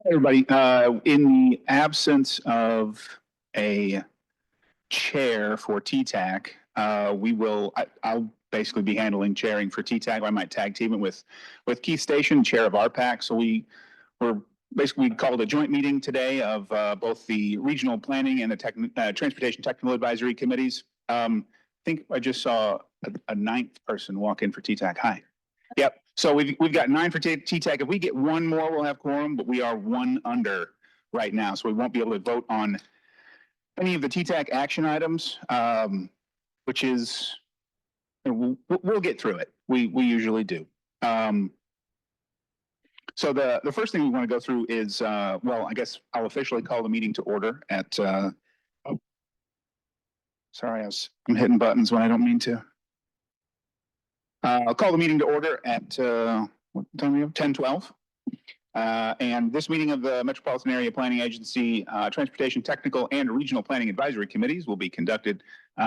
Everybody, in the absence of a chair for TTAC, I'll basically be handling chairing for TTAC. I might tag team it with Keith Station, chair of RPAC. So we called a joint meeting today of both the regional planning and the transportation technical advisory committees. I think I just saw a ninth person walk in for TTAC. Hi. Yep. So we've got 9 for TTAC. If we get one more, we'll have quorum, but we are 1 under right now. So we won't be able to vote on any of the TTAC action items, which is, we'll get through it. We usually do. So the first thing we want to go through is, well, I guess I'll officially call the meeting to order at, sorry, I'm hitting buttons when I don't mean to. I'll call the meeting to order at what time we have? 10:12. And this meeting of the Metropolitan Area Planning Agency, Transportation Technical and Regional Planning Advisory Committees will be conducted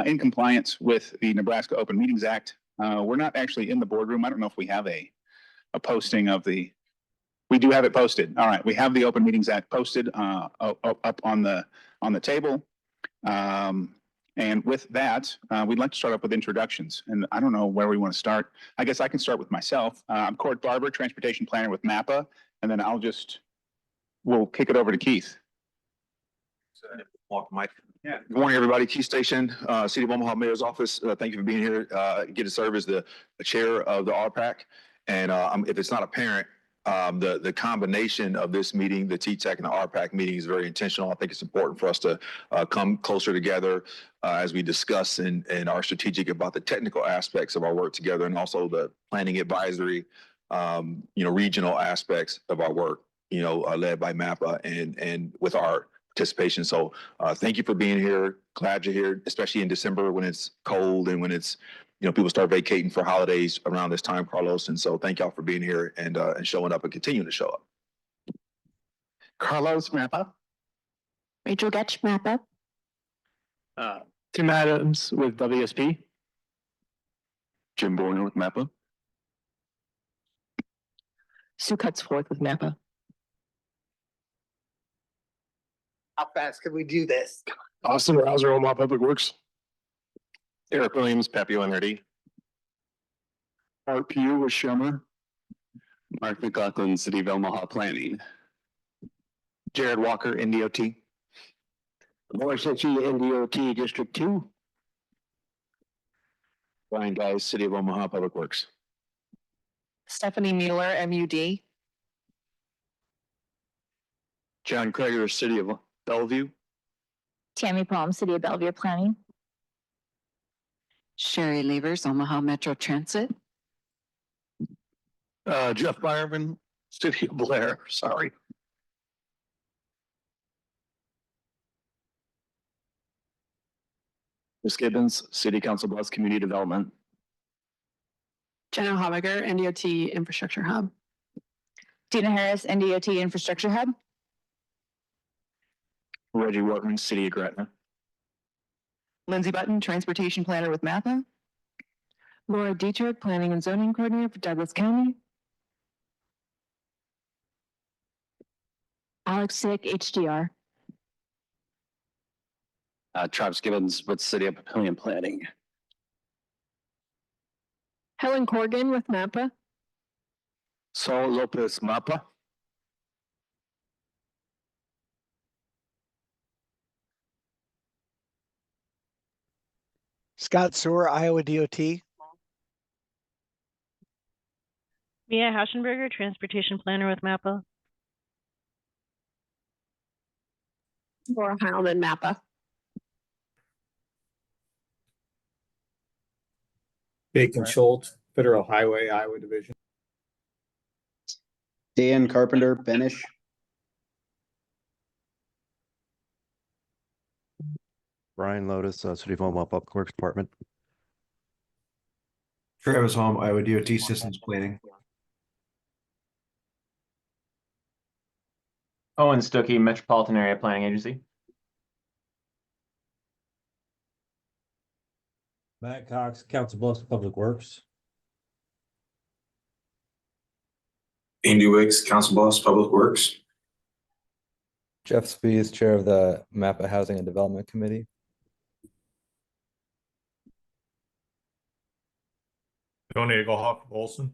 in compliance with the Nebraska Open Meetings Act. We're not actually in the boardroom. I don't know if we have a posting of the. We do have it posted. All right, we have the Open Meetings Act posted up on the table. And with that, we'd like to start up with introductions. And I don't know where we want to start. I guess I can start with myself. I'm Court Barber, Transportation Planner with MAPA. And then we'll kick it over to Keith. Mike. Yeah. Good morning, everybody. Keith Station, City of Omaha Mayor's Office. Thank you for being here. Get to serve as the chair of the RPAC. And if it's not apparent, the combination of this meeting, the TTAC and the RPAC meeting, is very intentional. I think it's important for us to come closer together as we discuss and are strategic about the technical aspects of our work together, and also the planning advisory, regional aspects of our work, led by MAPA and with our participation. So thank you for being here. Glad you're here, especially in December when it's cold and when it's people start vacating for holidays around this time, Carlos. And so thank y'all for being here and showing up and continuing to show up. Carlos, MAPA. Rachel Getch, MAPA. Tim Adams with WSP. Jim Borner with MAPA. Sue Cutsforth with MAPA. How fast can we do this? Austin Rouser, Omaha Public Works. Eric Williams, Papio NRD. Art Pugh with Shummer. Mark McLaughlin, City of Omaha Planning. Jared Walker, NDOT. Morris NDOT District 2. Brian Guys, City of Omaha Public Works. Stephanie Mueller, MUD. John Kreger, City of Bellevue. Tammy Palm, City of Bellevue Planning. Sherry Levers, Omaha Metro Transit. Jeff Byerman, City of Blair. Sorry. Chris Gibbons, City Council Bus Community Development. Jenna Hobiger, NDOT Infrastructure Hub. Dina Harris, NDOT Infrastructure Hub. Reggie Workman, City of Gretna. Lindsay Button, Transportation Planner with MAPA. Laura Dietrich, Planning and Zoning Coordinator for Douglas County. Alex Sick, HDR. Travis Gibbons with City of Papillion Planning. Helen Corrigan with MAPA. Saul Lopez, MAPA. Scott Sewer, Iowa DOT. Mia Hauschenberger, Transportation Planner with MAPA. Laura Heilman, MAPA. Bacon Schultz, Federal Highway, Iowa Division. Dan Carpenter, Benish. Brian Lotus, City of Omaha Public Works Department. Travis Home, Iowa DOT Systems Planning. Owen Stuckey, Metropolitan Area Planning Agency. Matt Cox, Council Bluffs Public Works. Andy Wicks, Council Bluffs Public Works. Jeff Spies, Chair of the MAPPA Housing and Development Committee. Tony Eaglehawk Olson.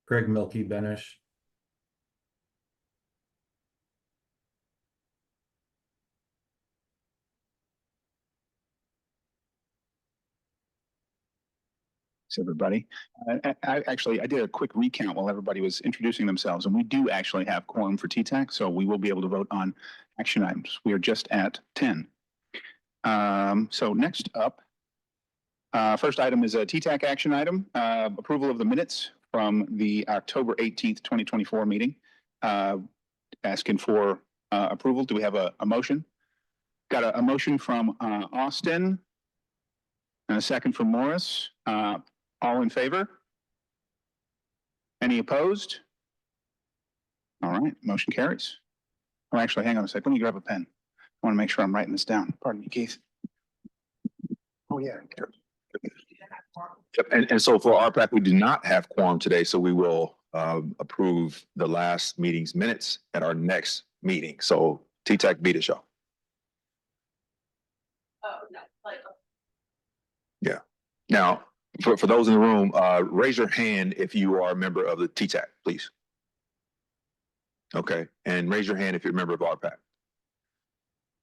Greg Milky Benish. Everybody. I did a quick recount while everybody was introducing themselves, and we do actually have quorum for TTAC, so we will be able to vote on action items. We are just at 10. So next up, first item is a TTAC action item, approval of the minutes from the October 18th, 2024 meeting. Asking for approval. Do we have a motion? Got a motion from Austin and a second from Morris. All in favor? Any opposed? All right, motion carries. Oh, actually, hang on a sec. Let me grab a pen. I want to make sure I'm writing this down. Pardon me, Keith. Oh, yeah. Yep, and so for RPAC, we do not have quorum today, so we will approve the last meeting's minutes at our next meeting. So TTAC beat it, y'all. Yeah. Now, for those in the room, raise your hand if you are a member of the TTAC, please. Okay, and raise your hand if you're a member of RPAC.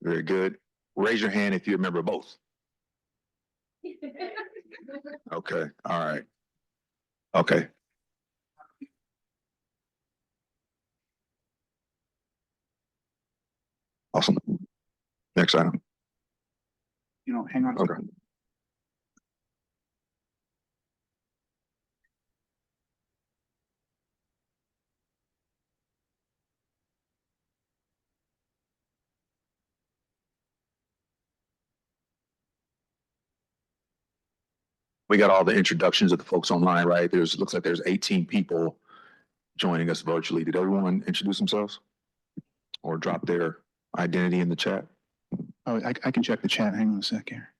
Very good. Raise your hand if you're a member of both. Okay, all right. Okay. Awesome. Next item. Hang on. Okay. We got all the introductions of the folks online, right? Looks like there's 18 people joining us virtually. Did everyone introduce themselves or drop their identity in the chat? Oh, I can check the chat. Hang on a sec here.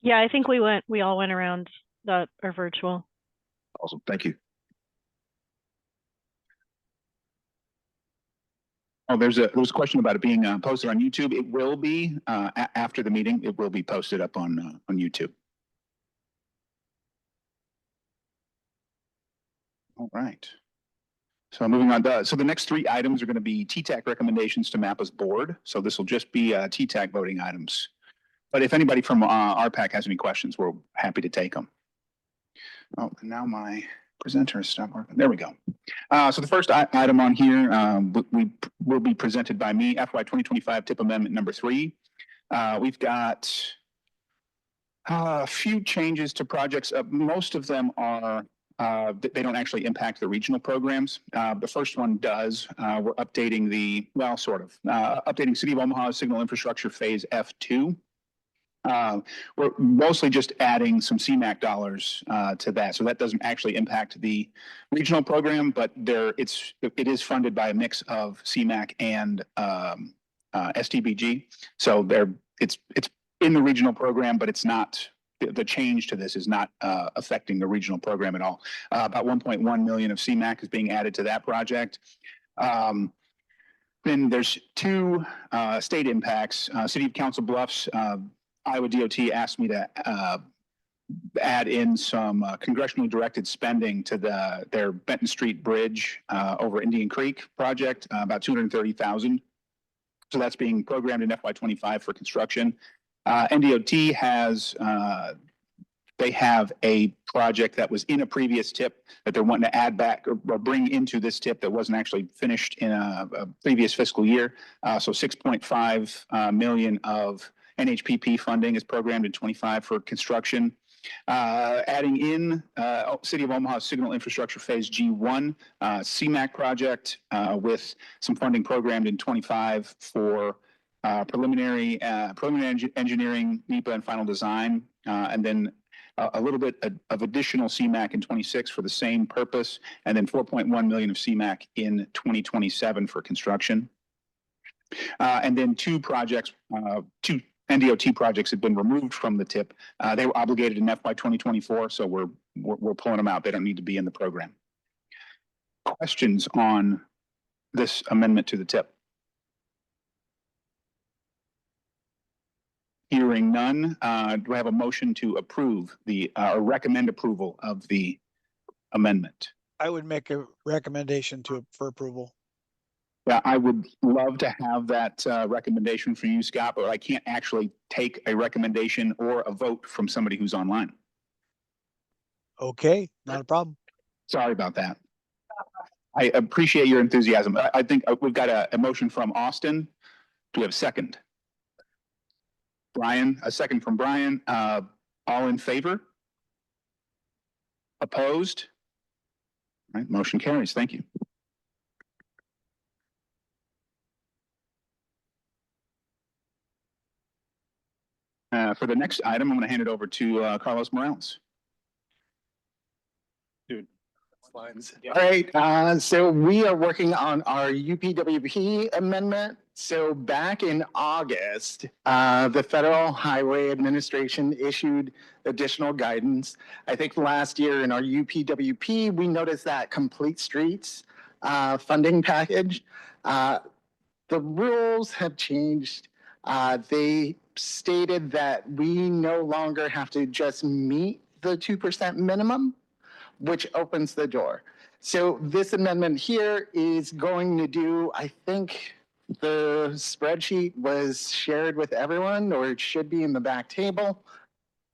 Yeah, I think we all went around that are virtual. Awesome. Thank you. Oh, there was a question about it being posted on YouTube. It will be after the meeting. It will be posted up on YouTube. All right. So moving on. So the next three items are going to be TTAC recommendations to MAPPA's board. So this will just be TTAC voting items. But if anybody from RPAC has any questions, we're happy to take them. Oh, and now my presenter is stopped working. There we go. So the first item on here will be presented by me, FY 2025 TIP Amendment number 3. We've got a few changes to projects. Most of them are they don't actually impact the regional programs. The first one does. We're updating updating City of Omaha Signal Infrastructure Phase F2. We're mostly just adding some CMAQ dollars to that. So that doesn't actually impact the regional program, but it is funded by a mix of CMAQ and STBG. So it's in the regional program, but it's not. The change to this is not affecting the regional program at all. About 1.1 million of CMAQ is being added to that project. Then there's two state impacts. City of Council Bluffs, Iowa DOT asked me to add in some congressionally directed spending to their Benton Street Bridge over Indian Creek project, about $230,000. So that's being programmed in FY25 for construction. NDOT has they have a project that was in a previous TIP that they're wanting to add back or bring into this TIP that wasn't actually finished in a previous fiscal year. So 6.5 million of NHPP funding is programmed in 25 for construction. Adding in City of Omaha Signal Infrastructure Phase G1 CMAQ project with some funding programmed in 25 for preliminary engineering, NEPA, and final design, and then a little bit of additional CMAQ in 26 for the same purpose, and then 4.1 million of CMAQ in 2027 for construction. And then two NDOT projects have been removed from the TIP. They were obligated in FY 2024, so we're pulling them out. They don't need to be in the program. Questions on this amendment to the tip? Hearing none, do I have a motion to approve or recommend approval of the amendment? I would make a recommendation for approval. Yeah, I would love to have that recommendation from you, Scott, but I can't actually take a recommendation or a vote from somebody who's online. Okay, not a problem. Sorry about that. I appreciate your enthusiasm. I think we've got a motion from Austin. Do we have a second? Brian, a second from Brian. All in favor? Opposed? All right, motion carries. Thank you. For the next item, I'm going to hand it over to Carlos Morales. Dude. All right, so we are working on our UPWP amendment. So back in August, the Federal Highway Administration issued additional guidance. I think last year in our UPWP, we noticed that Complete Streets funding package. The rules have changed. They stated that we no longer have to just meet the 2% minimum, which opens the door. So this amendment here is going to do, I think the spreadsheet was shared with everyone, or it should be in the back table.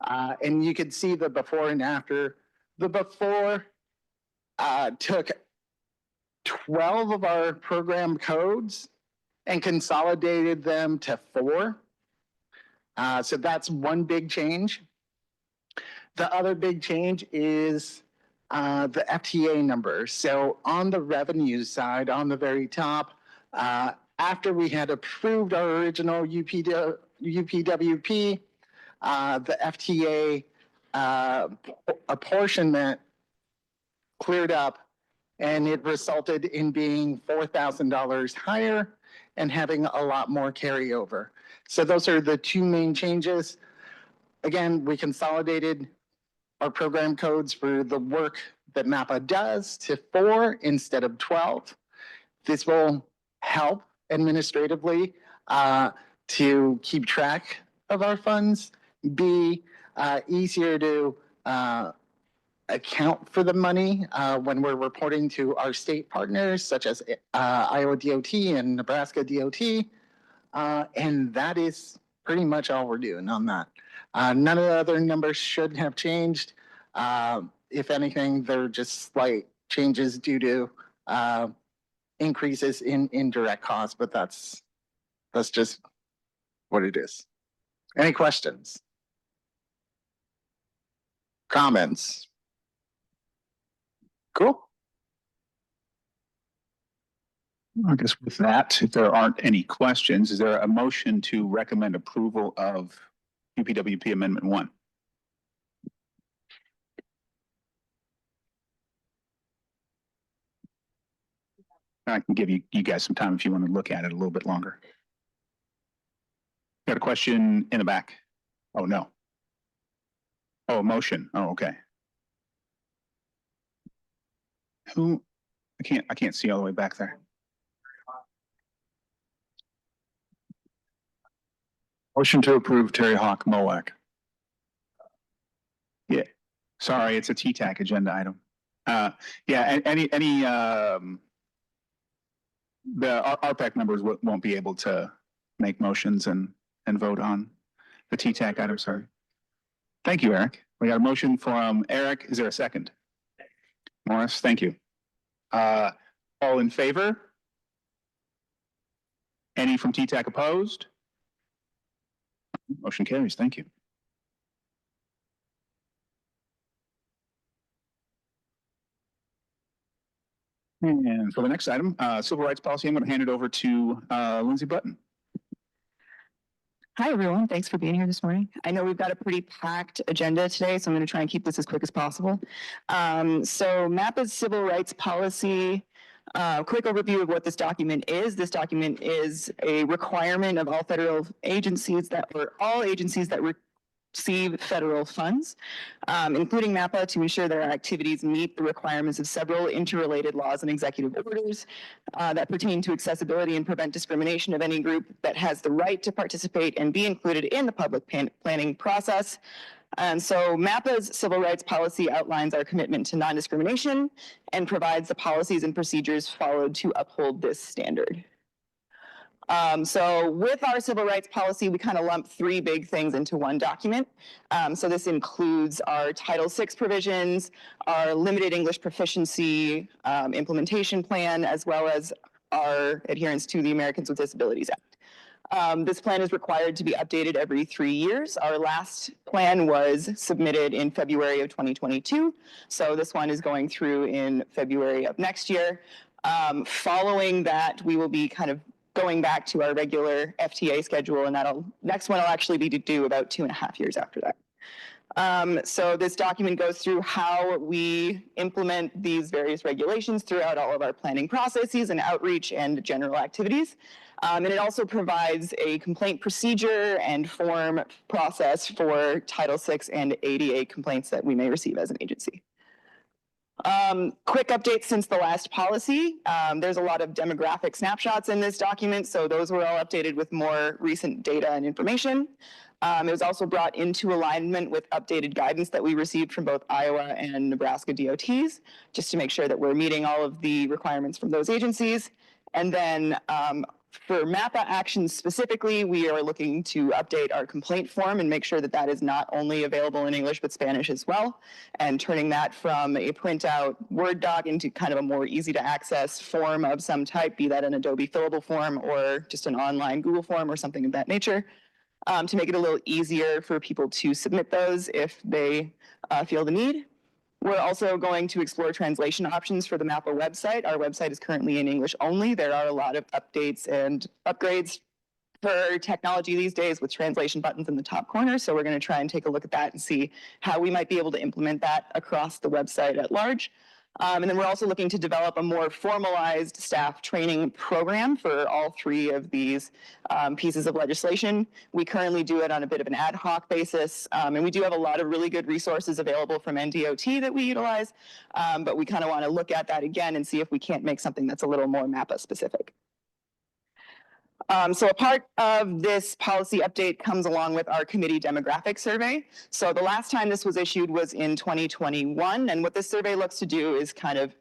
And you can see the before and after. The before took 12 of our program codes and consolidated them to 4. So that's one big change. The other big change is the FTA number. So on the revenue side, on the very top, after we had approved our original UPWP, the FTA apportionment cleared up, and it resulted in being $4,000 higher and having a lot more carryover. So those are the two main changes. Again, we consolidated our program codes for the work that MAPPA does to 4 instead of 12. This will help administratively to keep track of our funds, be easier to account for the money when we're reporting to our state partners, such as Iowa DOT and Nebraska DOT. And that is pretty much all we're doing on that. None of the other numbers should have changed. If anything, they're just slight changes due to increases in indirect costs, but that's just what it is. Any questions? Comments? Cool. I guess with that, if there aren't any questions, is there a motion to recommend approval of UPWP Amendment 1? I can give you guys some time if you want to look at it a little bit longer. Got a question in the back? Oh, no. Oh, a motion. Oh, okay. Who? I can't see all the way back there. Motion to approve Terry Hawk Moak. Yeah, sorry, it's a TTAC agenda item. Yeah, any the RPAC members won't be able to make motions and vote on the TTAC item, sorry. Thank you, Eric. We got a motion from Eric. Is there a second? Morris, thank you. All in favor? Any from TTAC opposed? Motion carries. Thank you. And for the next item, civil rights policy, I'm going to hand it over to Lindsay Button. Hi, everyone. Thanks for being here this morning. I know we've got a pretty packed agenda today, so I'm going to try and keep this as quick as possible. So MAPPA's civil rights policy, quick overview of what this document is. This document is a requirement of all federal agencies that receive federal funds, including MAPA, to ensure that our activities meet the requirements of several interrelated laws and executive orders that pertain to accessibility and prevent discrimination of any group that has the right to participate and be included in the public planning process. And so MAPA's civil rights policy outlines our commitment to non-discrimination and provides the policies and procedures followed to uphold this standard. So with our civil rights policy, we kind of lump three big things into one document. So this includes our Title VI provisions, our limited English proficiency implementation plan, as well as our adherence to the Americans with Disabilities Act. This plan is required to be updated every 3 years. Our last plan was submitted in February of 2022. So this one is going through in February of next year. Following that, we will be kind of going back to our regular FTA schedule, and next one will actually be due about 2.5 years after that. So this document goes through how we implement these various regulations throughout all of our planning processes and outreach and general activities. And it also provides a complaint procedure and form process for Title VI and ADA complaints that we may receive as an agency. Quick update since the last policy. There's a lot of demographic snapshots in this document, so those were all updated with more recent data and information. It was also brought into alignment with updated guidance that we received from both Iowa and Nebraska DOTs, just to make sure that we're meeting all of the requirements from those agencies. And then for MAPA actions specifically, we are looking to update our complaint form and make sure that that is not only available in English, but Spanish as well, and turning that from a printout Word doc into kind of a more easy to access form of some type, be that an Adobe fillable form or just an online Google form or something of that nature, to make it a little easier for people to submit those if they feel the need. We're also going to explore translation options for the MAPA website. Our website is currently in English only. There are a lot of updates and upgrades for technology these days with translation buttons in the top corner. So we're going to try and take a look at that and see how we might be able to implement that across the website at large. And then we're also looking to develop a more formalized staff training program for all three of these pieces of legislation. We currently do it on a bit of an ad hoc basis, and we do have a lot of really good resources available from NDOT that we utilize, but we kind of want to look at that again and see if we can't make something that's a little more MAPA specific. So a part of this policy update comes along with our committee demographic survey. So the last time this was issued was in 2021. And what this survey looks to do is kind of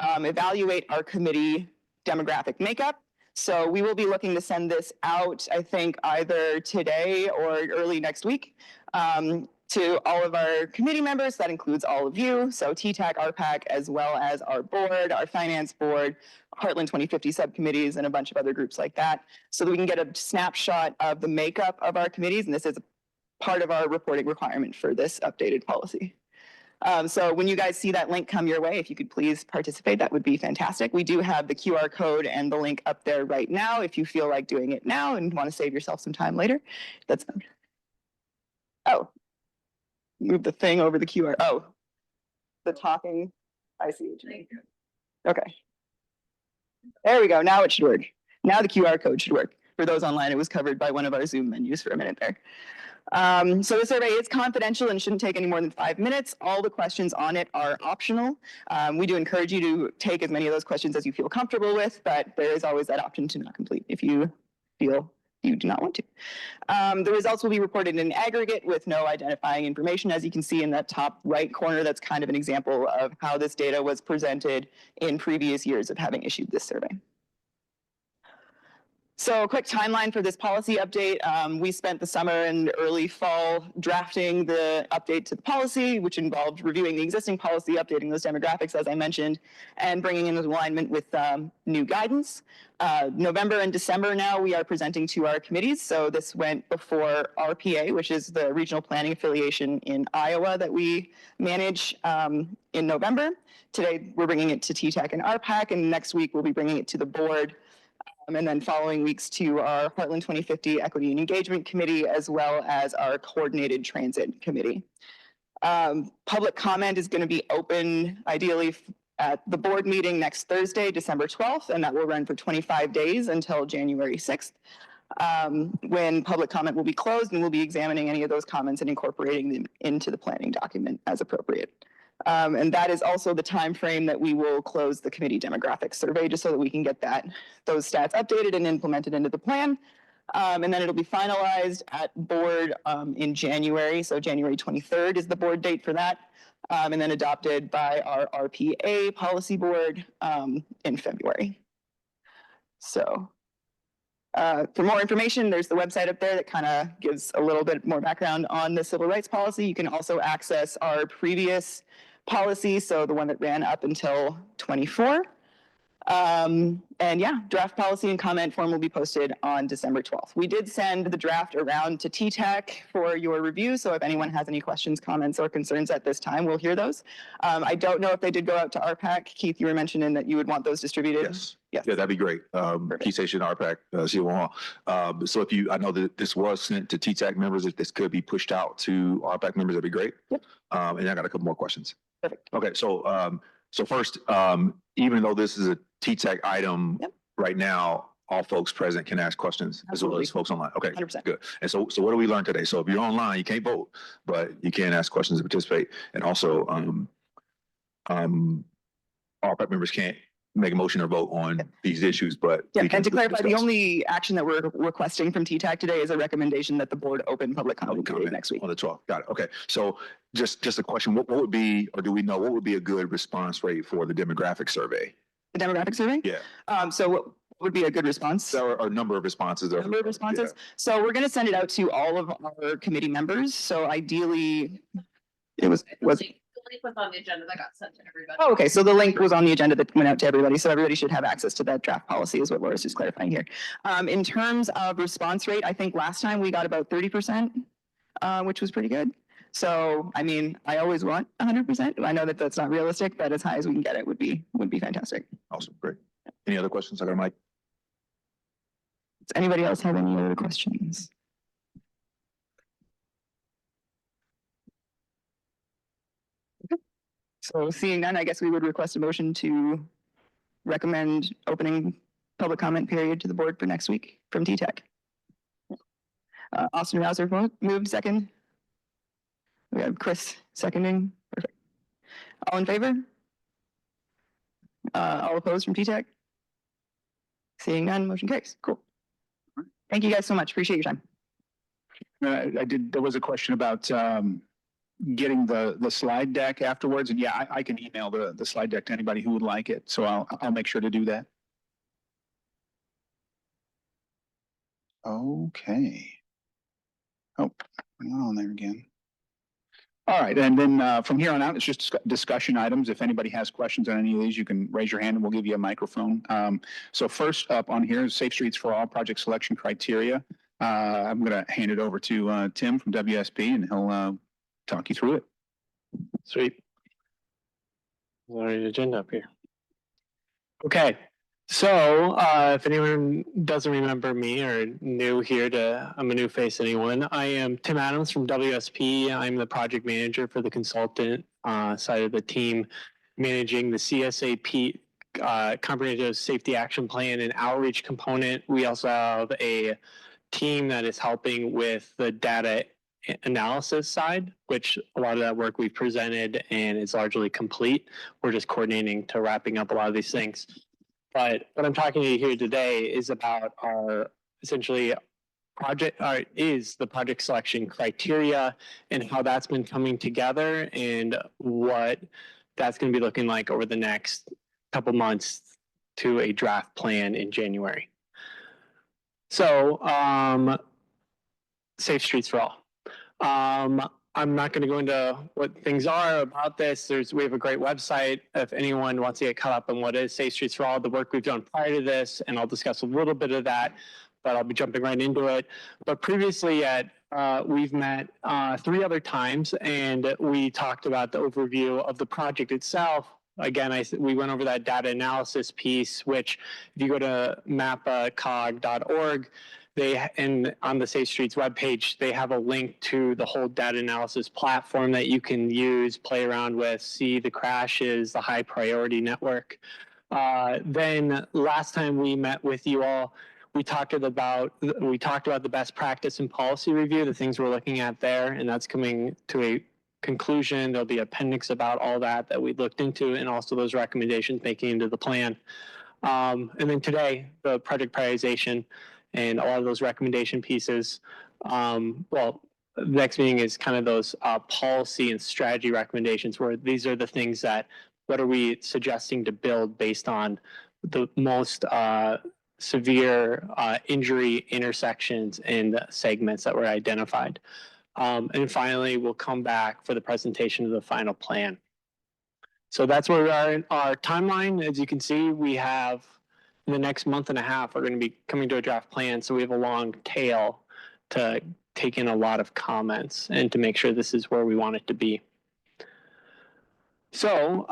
evaluate our committee demographic makeup. So we will be looking to send this out, I think, either today or early next week to all of our committee members. That includes all of you. So TTAC, RPAC, as well as our board, our finance board, Heartland 2050 subcommittees, and a bunch of other groups like that, so that we can get a snapshot of the makeup of our committees. And this is part of our reporting requirement for this updated policy. So when you guys see that link come your way, if you could please participate, that would be fantastic. We do have the QR code and the link up there right now if you feel like doing it now and want to save yourself some time later. That's move the thing over the QR. Oh, the talking. I see what you mean. Okay. There we go. Now it should work. Now the QR code should work. For those online, it was covered by one of our Zoom menus for a minute there. So the survey is confidential and shouldn't take any more than 5 minutes. All the questions on it are optional. We do encourage you to take as many of those questions as you feel comfortable with, but there is always that option to not complete if you feel you do not want to. The results will be reported in aggregate with no identifying information. As you can see in that top right corner, that's kind of an example of how this data was presented in previous years of having issued this survey. So a quick timeline for this policy update. We spent the summer and early fall drafting the update to the policy, which involved reviewing the existing policy, updating those demographics, as I mentioned, and bringing in alignment with new guidance. November and December now we are presenting to our committees. So this went before RPA, which is the regional planning affiliation in Iowa that we manage in November. Today we're bringing it to TTAC and RPAC, and next week we'll be bringing it to the board. And then following weeks to our Heartland 2050 Equity and Engagement Committee, as well as our Coordinated Transit Committee. Public comment is going to be open ideally at the board meeting next Thursday, December 12th, and that will run for 25 days until January 6th. when public comment will be closed, and we'll be examining any of those comments and incorporating them into the planning document as appropriate. And that is also the time frame that we will close the committee demographic survey, just so that we can get those stats updated and implemented into the plan. And then it'll be finalized at board in January. So January 23rd is the board date for that. And then adopted by our RPA policy board in February. So for more information, there's the website up there that kind of gives a little bit more background on the civil rights policy. You can also access our previous policy, so the one that ran up until 24. And yeah, draft policy and comment form will be posted on December 12th. We did send the draft around to TTAC for your review, so if anyone has any questions, comments, or concerns at this time, we'll hear those. I don't know if they did go out to RPAC. Keith, you were mentioning that you would want those distributed. Yes. Yes. Yeah, that'd be great. Key Station, RPAC, City Hall. So if you, I know that this was sent to TTAC members. If this could be pushed out to RPAC members, that'd be great. Yep. And I got a couple more questions. Perfect. Okay, so first, even though this is a TTAC item Yep. right now, all folks present can ask questions as well Absolutely. as folks online. Okay, 100%. good. And so what do we learn today? So if you're online, you can't vote, but you can ask questions and participate. And also, RPAC members can't make a motion or vote on these issues, but Yeah, we can and to clarify, the discuss. only action that we're requesting from TTAC today is a recommendation that the board open public comment period next week. On the 12th. Got it. Okay. So just a question, what would be, or do we know, what would be a good response rate for the demographic survey? The demographic survey? Yeah. So what would be a good response? There are a number of responses. Number of responses. So we're going to send it out to all of our committee members. So ideally, it was. The link was on the agenda that got sent to everybody. Oh, okay. So the link was on the agenda that went out to everybody. So everybody should have access to that draft policy is what Laura's just clarifying here. In terms of response rate, I think last time we got about 30%, which was pretty good. So, I mean, I always want 100%. I know that that's not realistic, but as high as we can get it would be fantastic. Awesome. Great. Any other questions? I got a mic. Does anybody else have any other questions? Okay. So seeing none, I guess we would request a motion to recommend opening public comment period to the board for next week from TTAC. Austin Rouser moved second. We have Chris seconding. Perfect. All in favor? All opposed from TTAC? Seeing none, motion carries. Cool. Thank you guys so much. Appreciate your time. There was a question about getting the slide deck afterwards, and yeah, I can email the slide deck to anybody who would like it. So I'll make sure to do that. Okay. Oh, we're not on there again. All right, and then from here on out, it's just discussion items. If anybody has questions on any of these, you can raise your hand and we'll give you a microphone. So first up on here is Safe Streets for All project selection criteria. I'm going to hand it over to Tim from WSP, and he'll talk you through it. Sweet. All right, agenda up here. Okay, so if anyone doesn't remember me or new here I'm a new face anyone, I am Tim Adams from WSP. I'm the project manager for the consultant side of the team, managing the CSAP Comprehensive Safety Action Plan and outreach component. We also have a team that is helping with the data analysis side, which a lot of that work we've presented and is largely complete. We're just coordinating to wrapping up a lot of these things. But what I'm talking to you here today is about our essentially is the project selection criteria and how that's been coming together and what that's going to be looking like over the next couple months to a draft plan in January. So, Safe Streets for All. I'm not going to go into what things are about this. We have a great website if anyone wants to get caught up on what is Safe Streets for All, the work we've done prior to this, and I'll discuss a little bit of that, but I'll be jumping right into it. But previously we've met 3 other times, and we talked about the overview of the project itself. Again, we went over that data analysis piece, which if you go to mapacog.org, and on the Safe Streets webpage, they have a link to the whole data analysis platform that you can use, play around with, see the crashes, the high priority network. Then last time we met with you all, we talked about the best practice and policy review, the things we're looking at there, and that's coming to a conclusion. There'll be appendix about all that we looked into, and also those recommendations making into the plan. And then today, the project prioritization and a lot of those recommendation pieces. Well, the next meeting is kind of those policy and strategy recommendations, where these are the things that, what are we suggesting to build based on the most severe injury intersections and segments that were identified. And finally, we'll come back for the presentation of the final plan. So that's where we are in our timeline. As you can see, we have in the next month and a half, we're going to be coming to a draft plan. So we have a long tail to take in a lot of comments and to make sure this is where we want it to be. So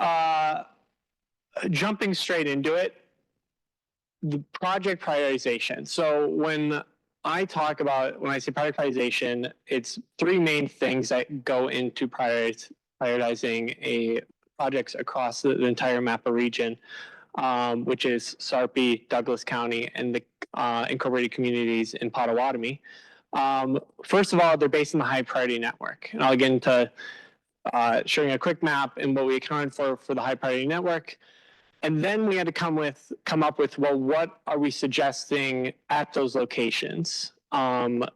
jumping straight into it, the project prioritization. So when I say project prioritization, it's three main things that go into prioritizing projects across the entire MAPA region, which is Sarpy, Douglas County, and the incorporated communities in Potawatomi. First of all, they're based in the high priority network. And I'll get into showing a quick map and what we accounted for the high priority network. And then we had to come up with, well, what are we suggesting at those locations? And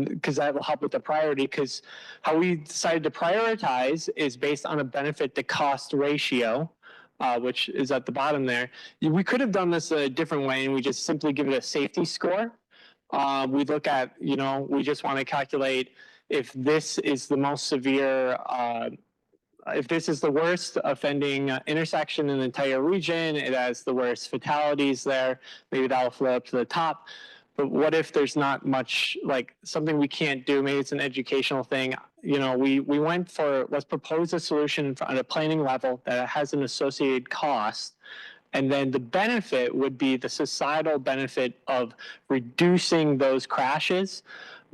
because that will help with the priority, because how we decided to prioritize is based on a benefit to cost ratio, which is at the bottom there. We could have done this a different way, and we just simply give it a safety score. We look at, we just want to calculate if this is the most severe, if this is the worst offending intersection in the entire region, it has the worst fatalities there, maybe that'll flow up to the top. But what if there's not much, like something we can't do? Maybe it's an educational thing. We went for, let's propose a solution on a planning level that has an associated cost. And then the benefit would be the societal benefit of reducing those crashes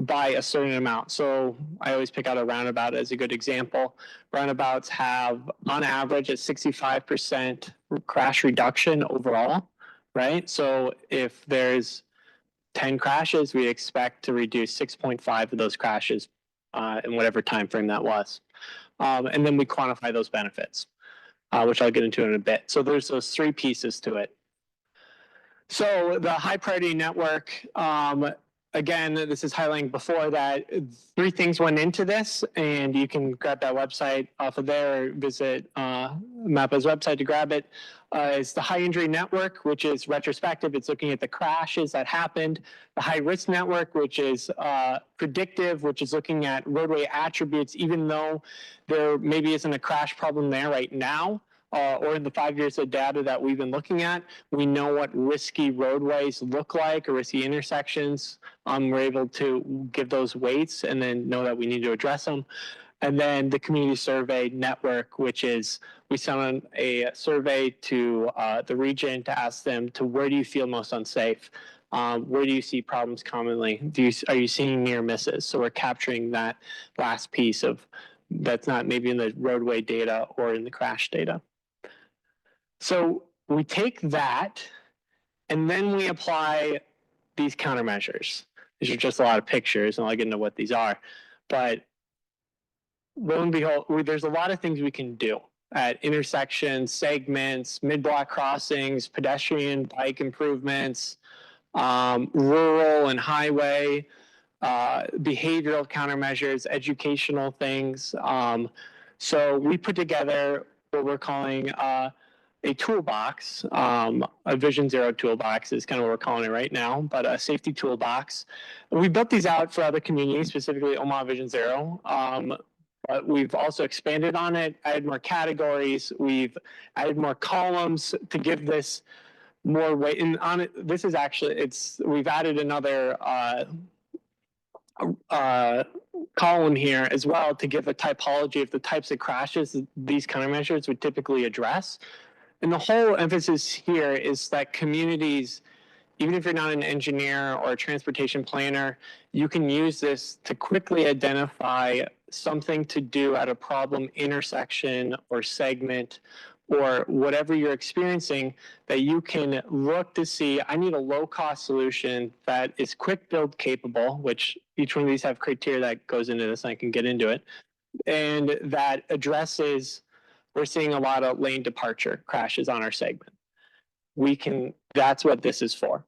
by a certain amount. So I always pick out a roundabout as a good example. Roundabouts have, on average, a 65% crash reduction overall, right? So if there's 10 crashes, we expect to reduce 6.5 of those crashes in whatever time frame that was. And then we quantify those benefits, which I'll get into in a bit. So there's those three pieces to it. So the high priority network, again, this is highlighting before that three things went into this, and you can grab that website off of there or visit MAPA's website to grab it. Is the high injury network, which is retrospective. It's looking at the crashes that happened. The high risk network, which is predictive, which is looking at roadway attributes, even though there maybe isn't a crash problem there right now. Or in the 5 years of data that we've been looking at, we know what risky roadways look like or risky intersections. We're able to give those weights and then know that we need to address them. And then the community survey network, which is we send a survey to the region to ask them to where do you feel most unsafe? Where do you see problems commonly? Are you seeing near misses? So we're capturing that last piece of that's not maybe in the roadway data or in the crash data. So we take that and then we apply these countermeasures. These are just a lot of pictures, and I'll get into what these are. But lo and behold, there's a lot of things we can do at intersections, segments, mid-block crossings, pedestrian bike improvements, rural and highway, behavioral countermeasures, educational things. So we put together what we're calling a toolbox. A Vision Zero toolbox is kind of what we're calling it right now, but a safety toolbox. We built these out for other communities, specifically Omaha Vision Zero. But we've also expanded on it, added more categories. We've added more columns to give this more weight. And on it, this is actually, we've added another column here as well to give a typology of the types of crashes these countermeasures would typically address. And the whole emphasis here is that communities, even if you're not an engineer or a transportation planner, you can use this to quickly identify something to do at a problem intersection or segment or whatever you're experiencing, that you can look to see, I need a low-cost solution that is quick build capable, which each one of these have criteria that goes into this, and I can get into it, and that addresses, we're seeing a lot of lane departure crashes on our segment. That's what this is for.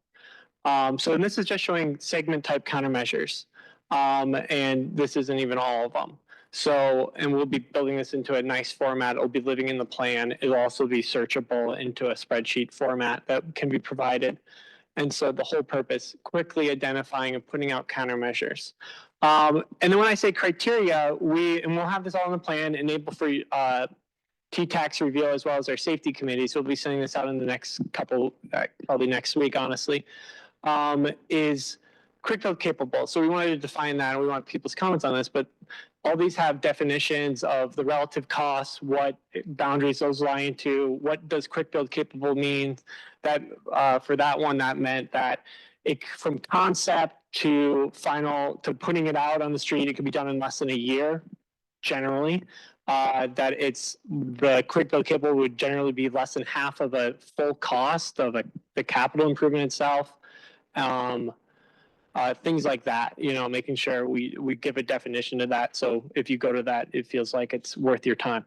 So this is just showing segment type countermeasures. And this isn't even all of them. So, and we'll be building this into a nice format. It'll be living in the plan. It'll also be searchable into a spreadsheet format that can be provided. And so the whole purpose, quickly identifying and putting out countermeasures. And then when I say criteria, we'll have this all in the plan, enable for TTAC's review as well as our safety committee. So we'll be sending this out in the next couple, probably next week, honestly, is quick build capable. So we wanted to define that, and we want people's comments on this, but all these have definitions of the relative costs, what boundaries those lie into, what does quick build capable mean. That for that one, that meant that it, from concept to final, to putting it out on the street, it could be done in less than a year, generally. That it's the quick build capable would generally be less than half of a full cost of the capital improvement itself. Things like that, you know, making sure we give a definition to that. So if you go to that, it feels like it's worth your time.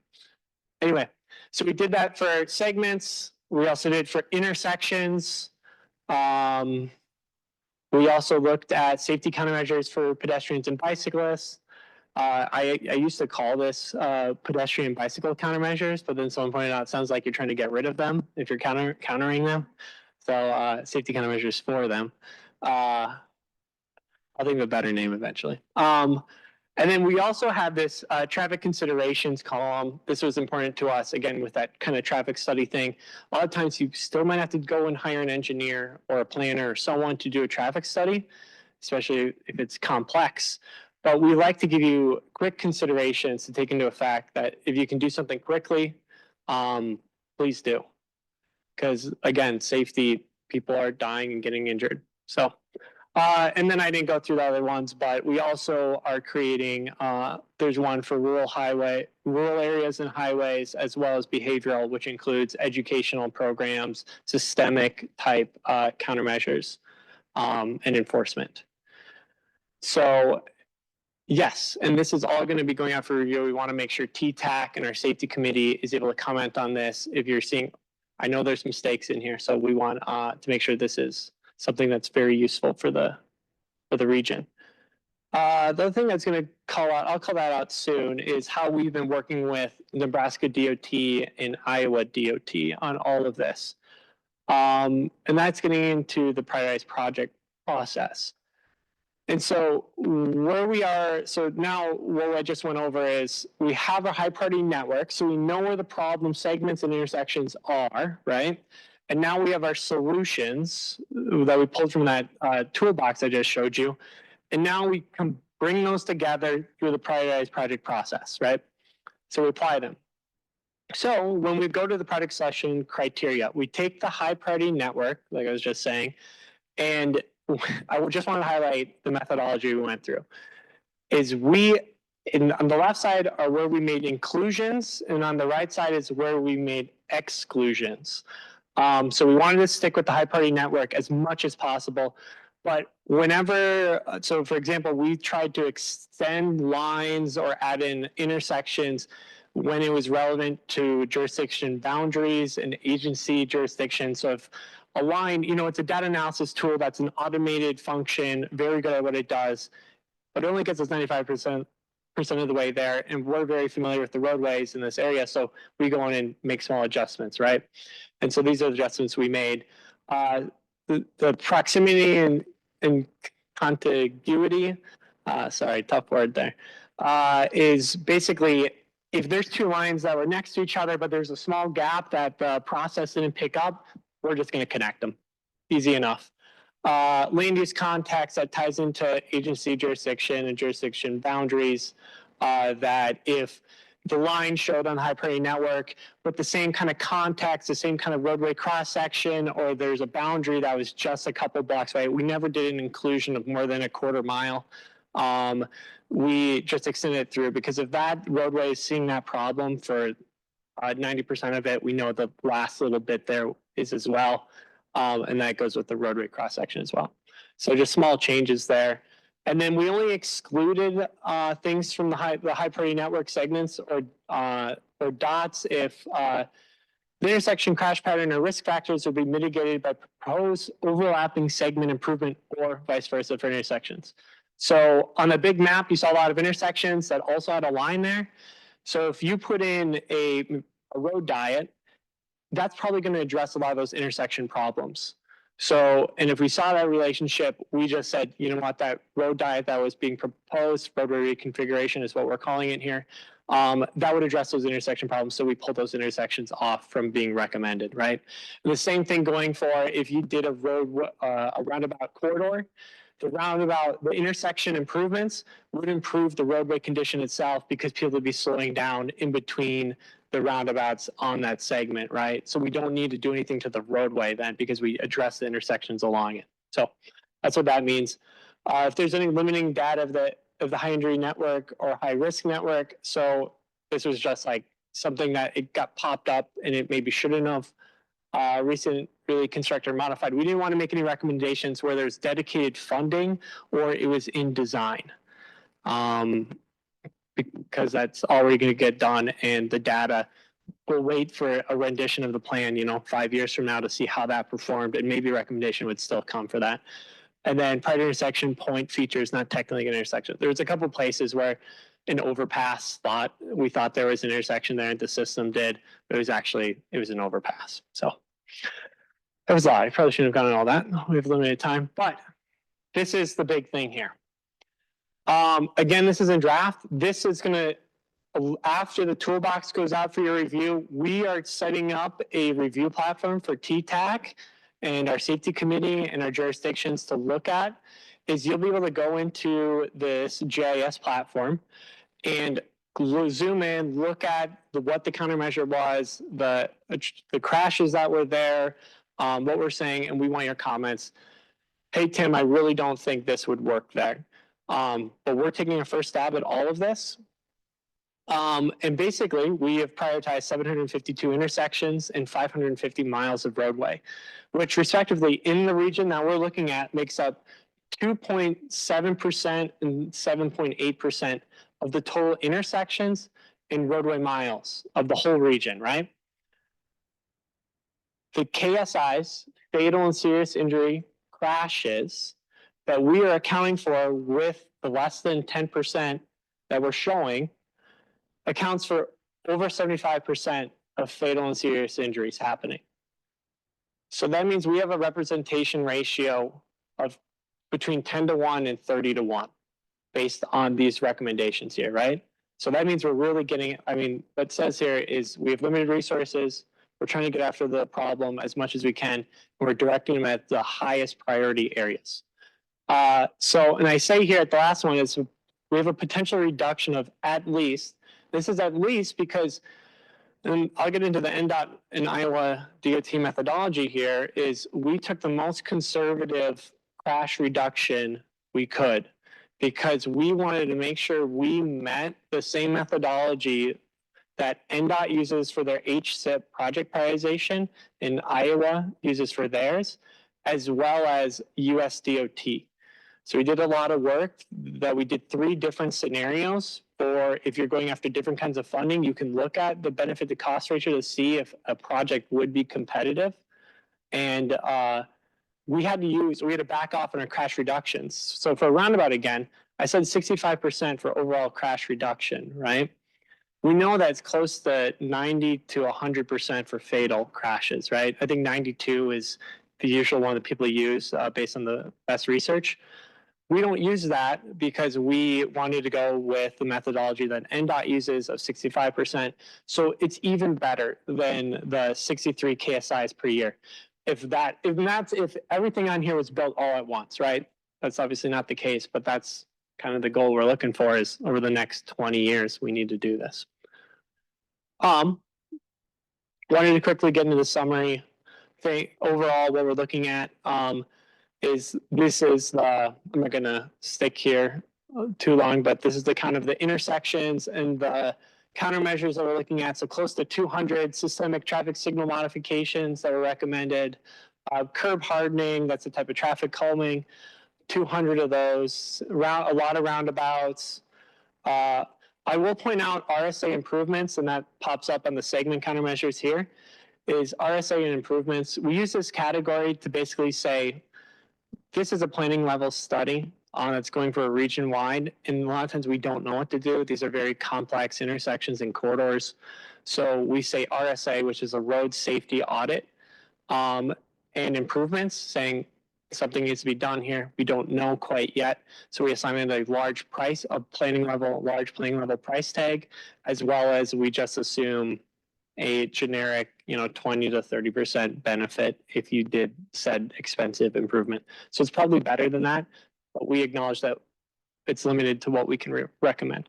Anyway, so we did that for segments. We also did for intersections. We also looked at safety countermeasures for pedestrians and bicyclists. I used to call this pedestrian bicycle countermeasures, but then someone pointed out it sounds like you're trying to get rid of them if you're countering them. So safety countermeasures for them. I'll think of a better name eventually. And then we also have this traffic considerations column. This was important to us, again, with that kind of traffic study thing. A lot of times you still might have to go and hire an engineer or a planner or someone to do a traffic study, especially if it's complex. But we like to give you quick considerations to take into effect that if you can do something quickly, please do. Because again, safety, people are dying and getting injured. So, and then I didn't go through the other ones, but we also are creating, there's one for rural areas and highways, as well as behavioral, which includes educational programs, systemic type countermeasures, and enforcement. So yes, and this is all going to be going out for review. We want to make sure TTAC and our safety committee is able to comment on this. If you're seeing, I know there's mistakes in here, so we want to make sure this is something that's very useful for the region. The other thing that's going to call out, I'll call that out soon, is how we've been working with Nebraska DOT and Iowa DOT on all of this. And that's getting into the prioritized project process. And so where we are, so now what I just went over is we have a high priority network, so we know where the problem segments and intersections are, right? And now we have our solutions that we pulled from that toolbox I just showed you. And now we can bring those together through the prioritized project process, right? So we apply them. So when we go to the project selection criteria, we take the high priority network, like I was just saying, and I just want to highlight the methodology we went through. Is on the left side are where we made inclusions, and on the right side is where we made exclusions. So we wanted to stick with the high priority network as much as possible. But whenever, so for example, we tried to extend lines or add in intersections when it was relevant to jurisdiction boundaries and agency jurisdiction. So if a line, you know, it's a data analysis tool that's an automated function, very good at what it does, but it only gets us 95% of the way there. And we're very familiar with the roadways in this area. So we go in and make small adjustments, right? And so these are the adjustments we made. The proximity and contiguity, sorry, tough word there, is basically if there's two lines that were next to each other, but there's a small gap that the process didn't pick up, we're just going to connect them. Easy enough. Land use context that ties into agency jurisdiction and jurisdiction boundaries, that if the line showed on the high priority network with the same kind of context, the same kind of roadway cross section, or there's a boundary that was just a couple blocks away, we never did an inclusion of more than a quarter mile. We just extended it through, because if that roadway is seeing that problem for 90% of it. We know the last little bit there is as well. And that goes with the roadway cross section as well. So just small changes there. And then we only excluded things from the high priority network segments or dots if the intersection crash pattern or risk factors will be mitigated by proposed overlapping segment improvement or vice versa for intersections. So on a big map, you saw a lot of intersections that also had a line there. So if you put in a road diet, that's probably going to address a lot of those intersection problems. So, and if we saw that relationship, we just said, you know what, that road diet that was being proposed, roadway reconfiguration is what we're calling it here, that would address those intersection problems. So we pulled those intersections off from being recommended, right? And the same thing going for if you did a roundabout corridor, the intersection improvements would improve the roadway condition itself because people would be slowing down in between the roundabouts on that segment, right? So we don't need to do anything to the roadway then because we address the intersections along it. So that's what that means. If there's any limiting data of the high injury network or high risk network, so this was just like something that it got popped up and it maybe shouldn't have recently constructed or modified. We didn't want to make any recommendations where there's dedicated funding or it was in design. Because that's already going to get done and the data will wait for a rendition of the plan, 5 years from now to see how that performed and maybe a recommendation would still come for that. And then prior intersection point features, not technically an intersection. There was a couple places where an overpass we thought there was an intersection there and the system did, but it was an overpass. So that was a lot. I probably shouldn't have gotten all that. We have limited time, but this is the big thing here. Again, this is in draft. This is going to, after the toolbox goes out for your review, we are setting up a review platform for TTAC and our safety committee and our jurisdictions to look at is you'll be able to go into this GIS platform and zoom in, look at what the countermeasure was, the crashes that were there, what we're saying, and we want your comments. Hey, Tim, I really don't think this would work there. But we're taking a first stab at all of this. And basically, we have prioritized 752 intersections and 550 miles of roadway, which respectively in the region that we're looking at makes up 2.7% and 7.8% of the total intersections and roadway miles of the whole region, right? The KSIs, fatal and serious injury crashes, that we are accounting for with the less than 10% that we're showing accounts for over 75% of fatal and serious injuries happening. So that means we have a representation ratio of between 10-to-1 and 30-to-1 based on these recommendations here, right? So that means we're really getting, what it says here is we have limited resources. We're trying to get after the problem as much as we can. And we're directing them at the highest priority areas. And I say here at the last one is we have a potential reduction of at least, this is at least because, and I'll get into the NDOT and Iowa DOT methodology here, is we took the most conservative crash reduction we could because we wanted to make sure we met the same methodology that NDOT uses for their HSIP project prioritization and Iowa uses for theirs, as well as US DOT. So we did a lot of work that we did 3 different scenarios for if you're going after different kinds of funding, you can look at the benefit to cost ratio to see if a project would be competitive. And we had to back off on our crash reductions. So for a roundabout again, I said 65% for overall crash reduction, right? We know that's close to 90 to 100% for fatal crashes, right? I think 92 is the usual one that people use based on the best research. We don't use that because we wanted to go with the methodology that NDOT uses of 65%. So it's even better than the 63 KSIs per year. If everything on here was built all at once, right? That's obviously not the case, but that's kind of the goal we're looking for is over the next 20 years, we need to do this. Wanted to quickly get into the summary thing. Overall, what we're looking at, I'm not gonna stick here too long, but this is the kind of the intersections and the countermeasures that we're looking at, so close to 200 systemic traffic signal modifications that are recommended. Curb hardening, that's a type of traffic calming, 200 of those, a lot of roundabouts. I will point out RSA improvements, and that pops up on the segment countermeasures here, is RSA and improvements. We use this category to basically say, this is a planning level study that's going for a region wide. And a lot of times we don't know what to do. These are very complex intersections and corridors. So we say RSA, which is a road safety audit, and improvements, saying something needs to be done here. We don't know quite yet. So we assign it a large large planning level price tag, as well as we just assume a generic, 20 to 30% benefit if you did said expensive improvement. So it's probably better than that, but we acknowledge that it's limited to what we can recommend.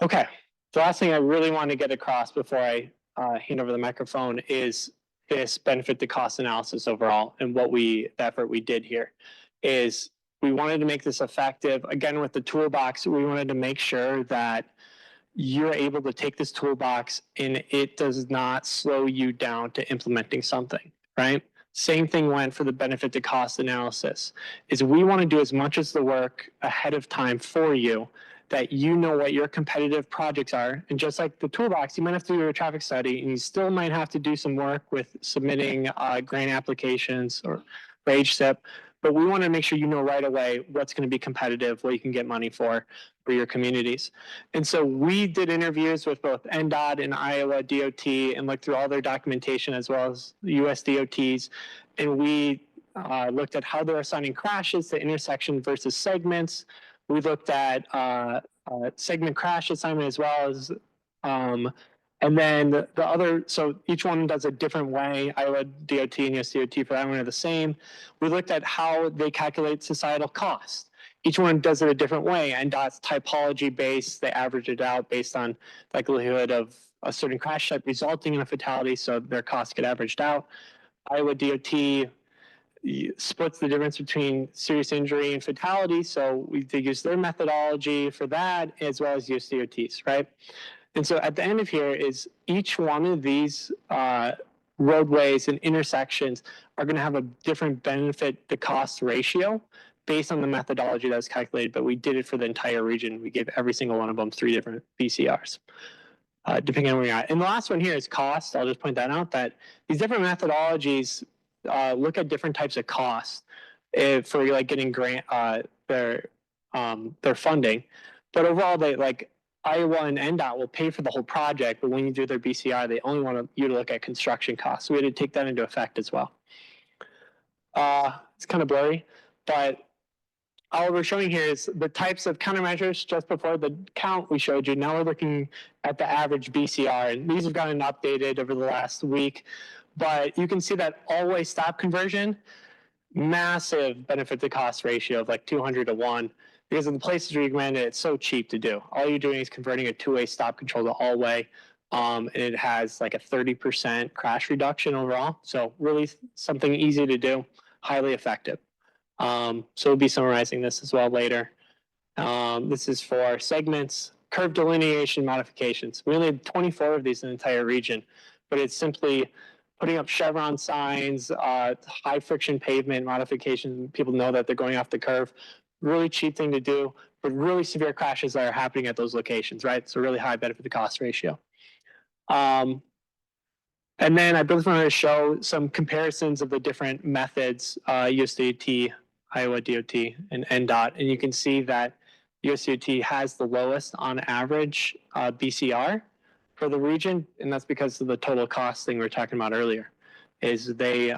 Okay, the last thing I really want to get across before I hand over the microphone is this benefit to cost analysis overall, and the effort we did here is we wanted to make this effective. Again, with the toolbox, we wanted to make sure that you're able to take this toolbox and it does not slow you down to implementing something, right? Same thing went for the benefit to cost analysis, is we want to do as much as the work ahead of time for you, that you know what your competitive projects are. And just like the toolbox, you might have to do a traffic study, and you still might have to do some work with submitting grant applications or HSIP. But we want to make sure you know right away what's going to be competitive, what you can get money for your communities. And so we did interviews with both NDOT and Iowa DOT and looked through all their documentation, as well as US DOTs. And we looked at how they're assigning crashes to intersection versus segments. We looked at segment crash assignment, as well as, and then the other, so each one does a different way. Iowa DOT and US DOT for that one are the same. We looked at how they calculate societal cost. Each one does it a different way, and DOT's typology based. They average it out based on likelihood of a certain crash type resulting in a fatality, so their costs get averaged out. Iowa DOT splits the difference between serious injury and fatality, so they use their methodology for that, as well as US DOTs, right? And so at the end of here is each one of these roadways and intersections are going to have a different benefit to cost ratio based on the methodology that was calculated, but we did it for the entire region. We gave every single one of them 3 different BCRs, depending on where you're at. And the last one here is cost. I'll just point that out, that these different methodologies look at different types of costs for like getting grant their funding. But overall, they like Iowa and NDOT will pay for the whole project, but when you do their BCR, they only want you to look at construction costs. So we had to take that into effect as well. It's kind of blurry, but all we're showing here is the types of countermeasures just before the count we showed you. Now we're looking at the average BCR, and these have gotten updated over the last week. But you can see that all-way stop conversion, massive benefit to cost ratio of like 200 to 1. Because in the places where you recommend it, it's so cheap to do. All you're doing is converting a 2-way stop control to all-way, and it has like a 30% crash reduction overall. So really something easy to do, highly effective. So we'll be summarizing this as well later. This is for segments, curve delineation modifications. We only had 24 of these in the entire region, but it's simply putting up chevron signs, high friction pavement modifications. People know that they're going off the curve. Really cheap thing to do, but really severe crashes that are happening at those locations, right? So really high benefit to cost ratio. And then I just wanted to show some comparisons of the different methods, US DOT, Iowa DOT, and NDOT. And you can see that US DOT has the lowest on average BCR for the region. And that's because of the total cost thing we were talking about earlier, is they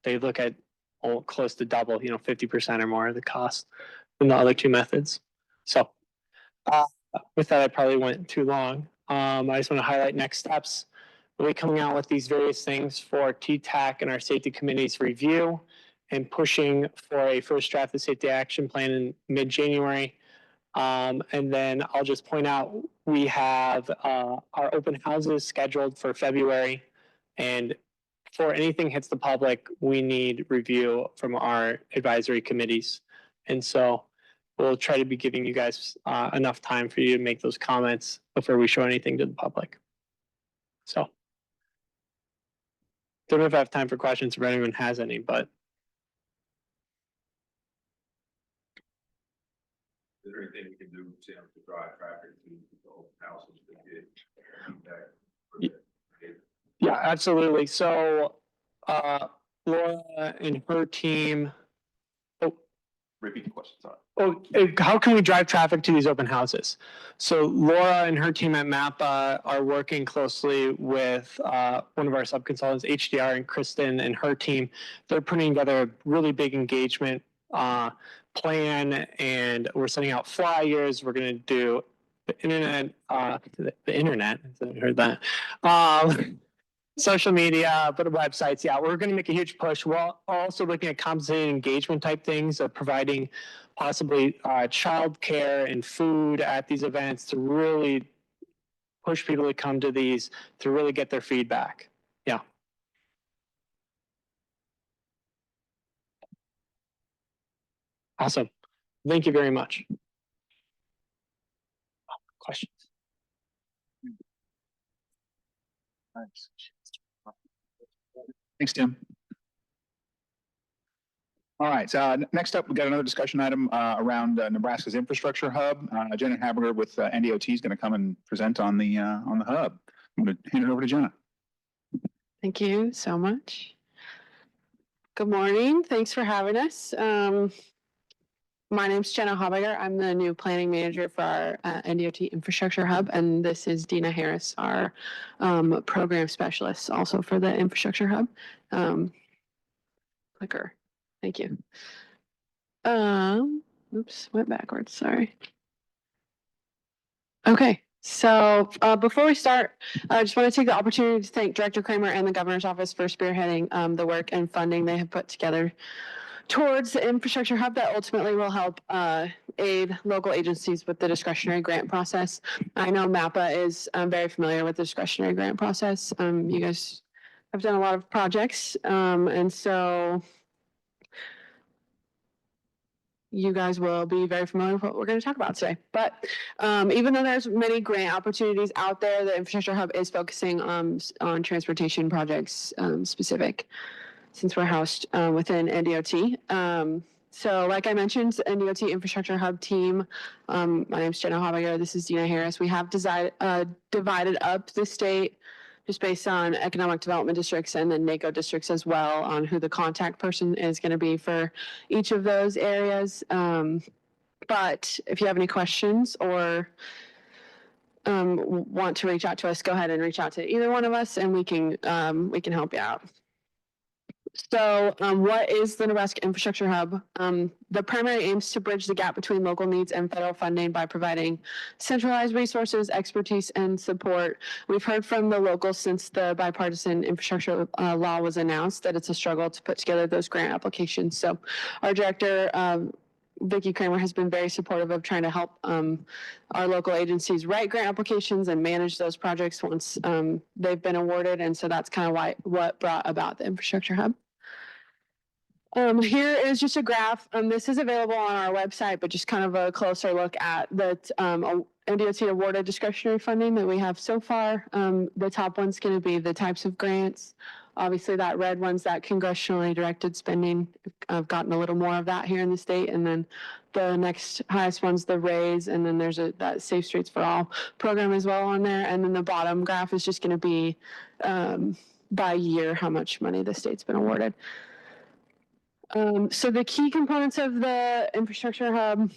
look at close to double, 50% or more of the cost than the other 2 methods. So with that, I probably went too long. I just want to highlight next steps. We'll be coming out with these various things for TTAC and our safety committee's review, and pushing for a first draft of safety action plan in mid-January. And then I'll just point out, we have our open houses scheduled for February, and before anything hits the public, we need review from our advisory committees. And so we'll try to be giving you guys enough time for you to make those comments before we show anything to the public. So don't know if I have time for questions if anyone has any, but Is there anything we can do, Tim, to drive traffic to the open houses to get feedback? yeah, absolutely. So Laura and her team. Repeat the question, sorry. How can we drive traffic to these open houses? So Laura and her team at MAPPA are working closely with one of our subconsultants, HDR, and Kristen and her team. They're putting together a really big engagement plan, and we're sending out flyers. We're going to do the internet, I heard that. Social media, but websites. Yeah, we're going to make a huge push. We're also looking at compensating engagement type things of providing possibly childcare and food at these events to really push people to come to these to really get their feedback. Yeah. Awesome. Thank you very much. Questions? Thanks. Thanks, Tim. All right, so next up, we've got another discussion item around Nebraska's infrastructure hub. Jenna Haberger with NDOT is going to come and present on the hub. I'm going to hand it over to Jenna. Thank you so much. Good morning. Thanks for having us. My name's Jenna Haberger. I'm the new planning manager for our NDOT infrastructure hub, and this is Dina Harris, our program specialist, also for the infrastructure hub. Clicker. Thank you. Oops, went backwards. Sorry. Okay. So before we start, I just want to take the opportunity to thank Director Kramer and the Governor's Office for spearheading the work and funding they have put together towards the infrastructure hub that ultimately will help aid local agencies with the discretionary grant process. I know MAPPA is very familiar with the discretionary grant process. You guys have done a lot of projects, and so you guys will be very familiar with what we're going to talk about today. But even though there's many grant opportunities out there, the infrastructure hub is focusing on transportation projects specific, since we're housed within NDOT. So like I mentioned, the NDOT infrastructure hub team, my name is Jenna Haberger, this is Dina Harris. We have divided up the state just based on economic development districts and then NACO districts as well on who the contact person is going to be for each of those areas. But if you have any questions or want to reach out to us, go ahead and reach out to either one of us and we can help you out. So what is the Nebraska Infrastructure Hub? The primary aims to bridge the gap between local needs and federal funding by providing centralized resources, expertise, and support. We've heard from the locals since the bipartisan infrastructure law was announced that it's a struggle to put together those grant applications. So our director, Vicki Kramer, has been very supportive of trying to help our local agencies write grant applications and manage those projects once they've been awarded. And so that's kind of what brought about the Infrastructure Hub. Here is just a graph. This is available on our website, but just kind of a closer look at the NDOT awarded discretionary funding that we have so far. The top one's going to be the types of grants. Obviously, that red one's that congressionally directed spending. I've gotten a little more of that here in the state. And then the next highest one's the RAISE. And then there's that Safe Streets for All program as well on there. And then the bottom graph is just going to be by year how much money the state's been awarded. So the key components of the infrastructure hub,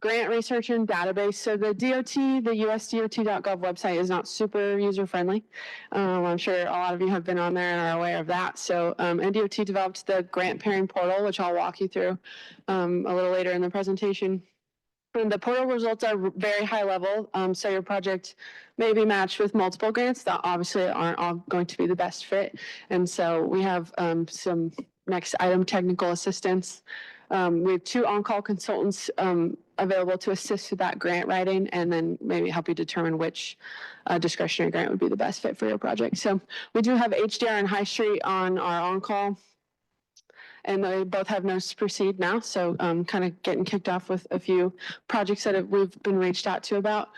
grant research and database. So the DOT, the usdot.gov website is not super user friendly. I'm sure a lot of you have been on there and are aware of that. So NDOT developed the grant pairing portal, which I'll walk you through a little later in the presentation. And the portal results are very high level. So your project may be matched with multiple grants that obviously aren't all going to be the best fit. And so we have some next item technical assistance. We have 2 on-call consultants available to assist with that grant writing and then maybe help you determine which discretionary grant would be the best fit for your project. So we do have HDR and High Street on our on-call. and they both have notice to proceed now. So kind of getting kicked off with a few projects that we've been reached out to about.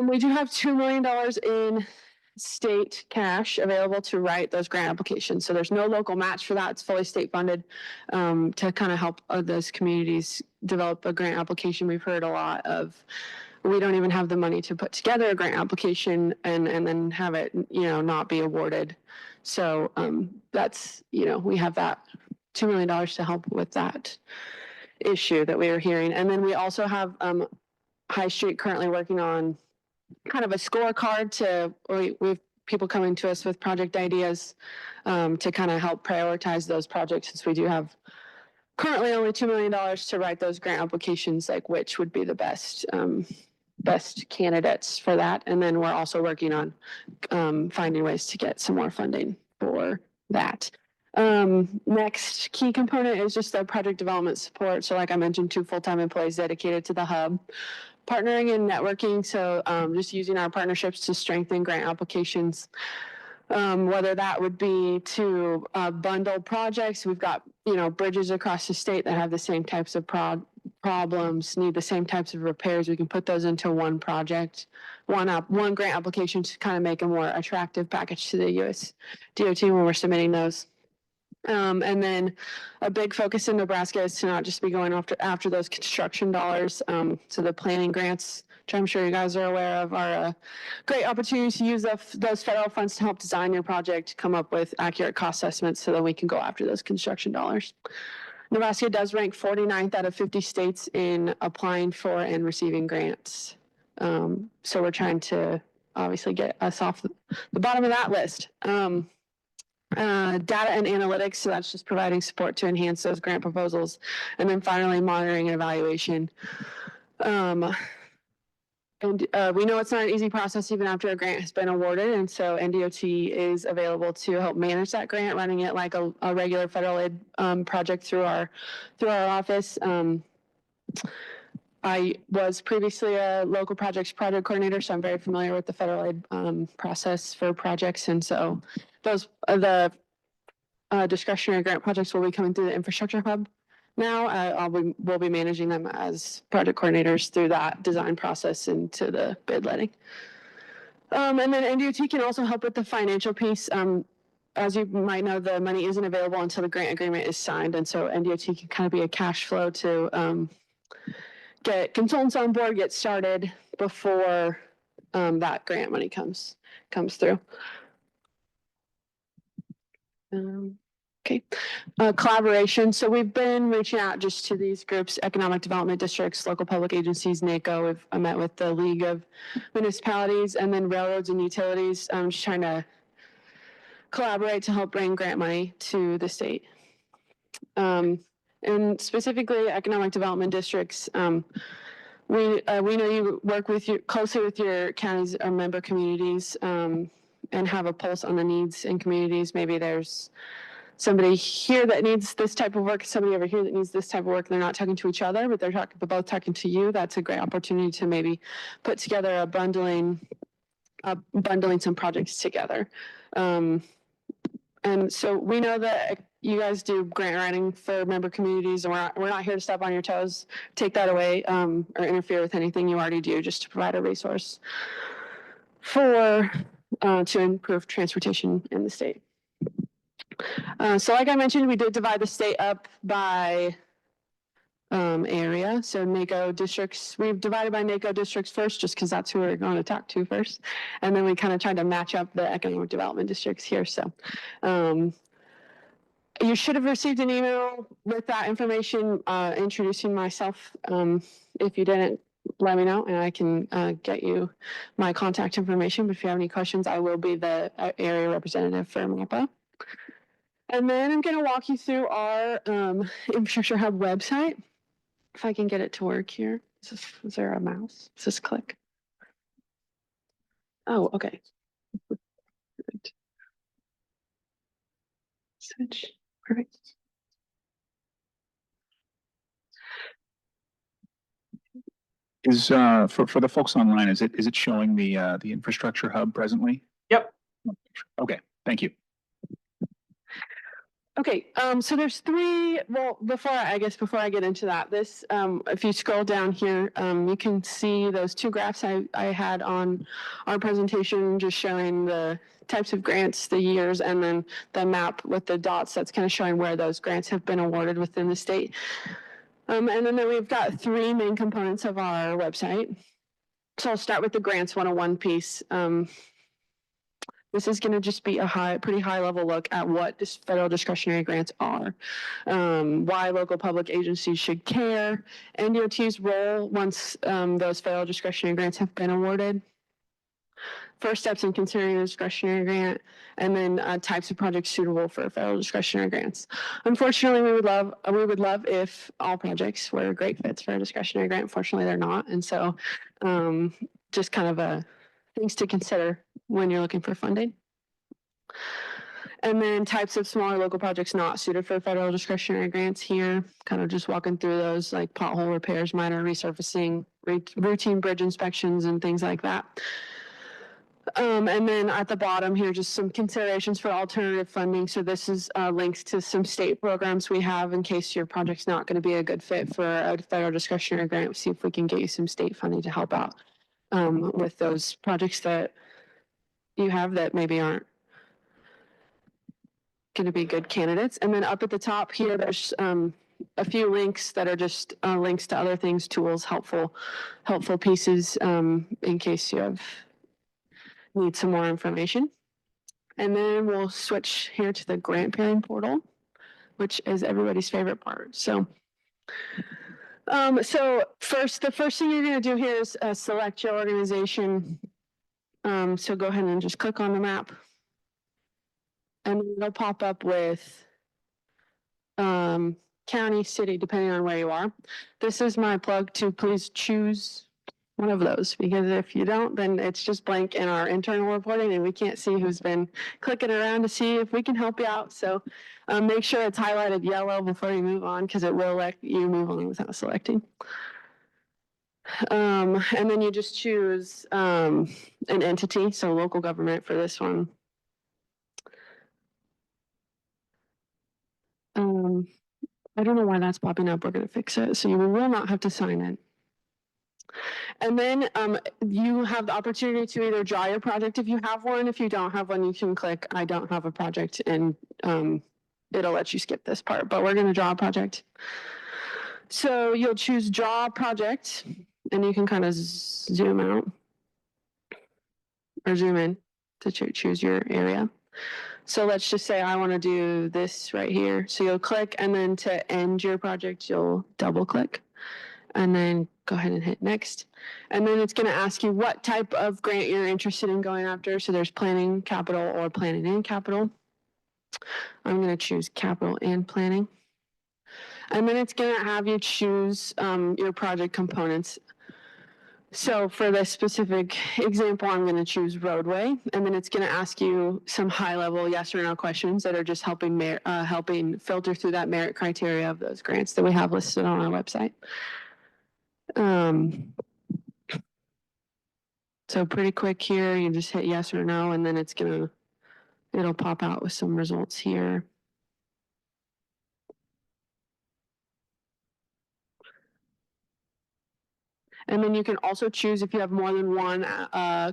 We do have $2 million in state cash available to write those grant applications. So there's no local match for that. It's fully state funded to kind of help those communities develop a grant application. We've heard a lot of, we don't even have the money to put together a grant application and then have it, not be awarded. So that's, we have that $2 million to help with that issue that we were hearing. And then we also have High Street currently working on kind of a scorecard we've people coming to us with project ideas to kind of help prioritize those projects, since we do have currently only $2 million to write those grant applications, like which would be the best candidates for that. And then we're also working on finding ways to get some more funding for that. Next key component is just the project development support. So like I mentioned, 2 full-time employees dedicated to the hub. Partnering and networking, so just using our partnerships to strengthen grant applications, whether that would be to bundle projects. We've got, bridges across the state that have the same types of problems, need the same types of repairs. We can put those into one project, one grant application to kind of make a more attractive package to the US DOT when we're submitting those. And then a big focus in Nebraska is to not just be going after those construction dollars. So the planning grants, which I'm sure you guys are aware of, are a great opportunity to use those federal funds to help design your project, come up with accurate cost estimates so that we can go after those construction dollars. Nebraska does rank 49th out of 50 states in applying for and receiving grants. So we're trying to obviously get us off the bottom of that list. Data and analytics, so that's just providing support to enhance those grant proposals. And then finally, monitoring and evaluation. And we know it's not an easy process even after a grant has been awarded. And so NDOT is available to help manage that grant, running it like a regular federal aid project through our office. I was previously a local project coordinator, so I'm very familiar with the federal aid process for projects. And so those the discretionary grant projects will be coming through the infrastructure hub. Now we'll be managing them as project coordinators through that design process into the bid letting. And then NDOT can also help with the financial piece. As you might know, the money isn't available until the grant agreement is signed. And so NDOT can kind of be a cash flow to get consultants on board, get started before that grant money comes through. Okay, collaboration. So we've been reaching out just to these groups, economic development districts, local public agencies, NACO. We've met with the League of Municipalities, and then railroads and utilities. Just trying to collaborate to help bring grant money to the state. And specifically economic development districts. We know you work closely with your counties or member communities and have a pulse on the needs in communities. Maybe there's somebody here that needs this type of work, somebody over here that needs this type of work. They're not talking to each other, but they're both talking to you. That's a great opportunity to maybe put together bundling some projects together. And so we know that you guys do grant writing for member communities, and we're not here to step on your toes, take that away, or interfere with anything you already do, just to provide a resource to improve transportation in the state. So like I mentioned, we did divide the state up by area. So NACO districts, we've divided by NACO districts first, just because that's who we're going to talk to first. And then we kind of tried to match up the economic development districts here. So you should have received an email with that information introducing myself. If you didn't, let me know and I can get you my contact information. But if you have any questions, I will be the area representative for MAPA. And then I'm going to walk you through our Infrastructure Hub website. If I can get it to work here. Is there a mouse? Does this click? Oh, okay. Switch. Perfect. Is for the folks online, is it showing the infrastructure hub presently? Yep. Okay, thank you. Okay, so there's three, well, before I get into that, this, if you scroll down here, you can see those two graphs I had on our presentation, just showing the types of grants, the years, and then the map with the dots that's kind of showing where those grants have been awarded within the state. And then we've got three main components of our website. So I'll start with the grants 101 piece. This is going to just be a pretty high level look at what federal discretionary grants are, why local public agencies should care, NDOT's role once those federal discretionary grants have been awarded, first steps in considering a discretionary grant, and then types of projects suitable for federal discretionary grants. Unfortunately, we would love if all projects were great fits for a discretionary grant. Unfortunately, they're not, and so just kind of things to consider when you're looking for funding. And then types of smaller local projects not suited for federal discretionary grants here, kind of just walking through those, like pothole repairs, minor resurfacing, routine bridge inspections, and things like that. And then at the bottom here, just some considerations for alternative funding. So this is links to some state programs we have in case your project's not going to be a good fit for a federal discretionary grant. See if we can get you some state funding to help out with those projects that you have that maybe aren't going to be good candidates. And then up at the top here, there's a few links that are just links to other things, tools, helpful pieces in case you need some more information. And then we'll switch here to the grant pairing portal, which is everybody's favorite part. So the first thing you're going to do here is select your organization. So go ahead and just click on the map. And it'll pop up with county, city, depending on where you are. This is my plug to please choose one of those, because if you don't, then it's just blank in our internal reporting and we can't see who's been clicking around to see if we can help you out. So make sure it's highlighted yellow before you move on, because it will let you move on without selecting. And then you just choose an entity, so local government for this one. I don't know why that's popping up. We're going to fix it. So you will not have to sign in. And then you have the opportunity to either draw your project if you have one. If you don't have one, you can click I don't have a project, and it'll let you skip this part. But we're going to draw a project. So you'll choose draw project, and you can kind of zoom out or zoom in to choose your area. So let's just say I want to do this right here. So you'll click, and then to end your project, you'll double click and then go ahead and hit next. And then it's going to ask you what type of grant you're interested in going after. So there's planning, capital, or planning and capital. I'm going to choose capital and planning. And then it's going to have you choose your project components. So for this specific example, I'm going to choose roadway, and then it's going to ask you some high-level yes or no questions that are just helping filter through that merit criteria of those grants that we have listed on our website. So pretty quick here, you just hit yes or no, and then it'll pop out with some results here. And then you can also choose if you have more than one